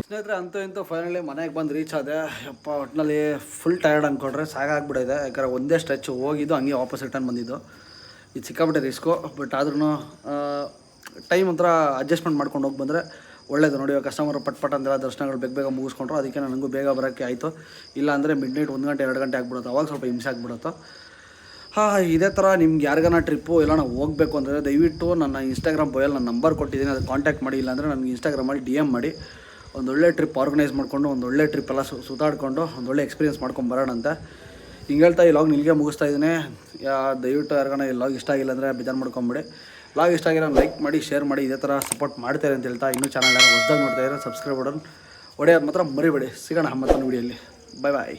ಸ್ನೇಹಿತರೆ, ಅಂತೂ ಫೈನಲಿ ಮನೆಗೆ ಬಂದು ರೀಚ್ ಆದೆ. ಯಪ್ಪ ಒಟ್ಟಿನಲ್ಲಿ ಫುಲ್ ಟಯರ್ಡ್ ಅಂದ್ಕೊಂಡ್ರೆ ಸಾಕಾಗ್ಬಿಟ್ಟಿದೆ. ಯಾಕಂದರೆ ಒಂದೇ ಸ್ಟ್ರೆಚ್ ಹೋಗಿದ್ದು, ಹಂಗೆ ವಾಪಸ್ ರಿಟರ್ನ್ ಬಂದಿದ್ದು. ಇದು ಸಿಕ್ಕಾಬಿಟ್ಟೆ ರಿಸ್ಕು. ಬಟ್ ಆದ್ರೂ ಟೈಮ್ ಒಂಥರ ಅಡ್ಜಸ್ಟ್ಮೆಂಟ್ ಮಾಡ್ಕೊಂಡು ಹೋಗಿ ಬಂದರೆ ಒಳ್ಳೇದು. ನೋಡಿ, ಕಸ್ಟಮರ್ ಪಟ್ ಅಂತೆಲ್ಲ ದರ್ಶನಗಳು ಬೇಗ ಮುಗಿಸ್ಕೊಂಡ್ರು. ಅದಕ್ಕೆ ನನಗೂ ಬೇಗ ಬರೋಕ್ಕೆ ಆಯಿತು. ಇಲ್ಲ ಅಂದರೆ ಮಿಡ್ನೈಟ್ 1 ಗಂಟೆ 2 ಗಂಟೆ ಆಗ್ಬಿಡುತ್ತೆ. ಅವಾಗ ಸ್ವಲ್ಪ ಹಿಂಸೆ ಆಗ್ಬಿಡುತ್ತೆ. ಇದೇ ಥರ ನಿಮ್ಗೆ ಯಾರಿಗಾನ ಟ್ರಿಪ್ಪು ಎಲ್ಲ ನಾವು ಹೋಗಬೇಕು ಅಂದರೆ ದಯವಿಟ್ಟು ನನ್ನ ಇನ್ಸ್ಟಾಗ್ರಾಮ್ ಬಯೋಲ್ಲಿ ನನ್ನ ನಂಬರ್ ಕೊಟ್ಟಿದ್ದೀನಿ, ಅದಕ್ಕೆ ಕಾಂಟ್ಯಾಕ್ಟ್ ಮಾಡಿ. ಇಲ್ಲಾಂದರೆ ನನಗೆ ಇನ್ಸ್ಟಾಗ್ರಾಮಲ್ಲಿ DM ಮಾಡಿ. ಒಂದೊಳ್ಳೆ ಟ್ರಿಪ್ ಆರ್ಗನೈಸ್ ಮಾಡಿಕೊಂಡು, ಒಂದೊಳ್ಳೆ ಟ್ರಿಪ್ ಎಲ್ಲ ಸುತ್ತಾಡ್ಕೊಂಡು ಒಂದೊಳ್ಳೆ ಎಕ್ಸ್ಪೀರಿಯನ್ಸ್ ಮಾಡ್ಕೊಂಡು ಬರೋಣ ಅಂತ ಹಿಂಗೆ ಹೇಳ್ತಾ ಈ ಲಾಗ್ ನಿಲ್ಲಿಗೆ ಮುಗಿಸ್ತಾ ಇದ್ದೀನಿ. ದಯವಿಟ್ಟು ಯಾರಿಗಾನ ಈ ಲಾಗ್ ಇಷ್ಟ ಆಗಿಲ್ಲ ಅಂದರೆ ಬೇಜಾರು ಮಾಡ್ಕೊಂಬಿಡಿ. ಲಾಗ್ ಇಷ್ಟ ಆಗಿಲ್ಲ ಲೈಕ್ ಮಾಡಿ, ಶೇರ್ ಮಾಡಿ, ಇದೇ ಥರ ಸಪೋರ್ಟ್ ಮಾಡ್ತಾರೆ ಅಂತ ಹೇಳ್ತಾ, ಇನ್ನೂ ಚಾನಲ್ ಯಾರು ಹೊಸದಾಗಿ ನೋಡ್ತಾ ಇದ್ದಾರೆ ಸಬ್ಸ್ಕ್ರೈಬ್ ಹೊಡೆಯೋದು ಮಾತ್ರ ಮರಿಬೇಡಿ. ಸಿಗೋಣ ಮತ್ತೊಂದು ವೀಡಿಯೋಲಿ. ಬಾಯ್.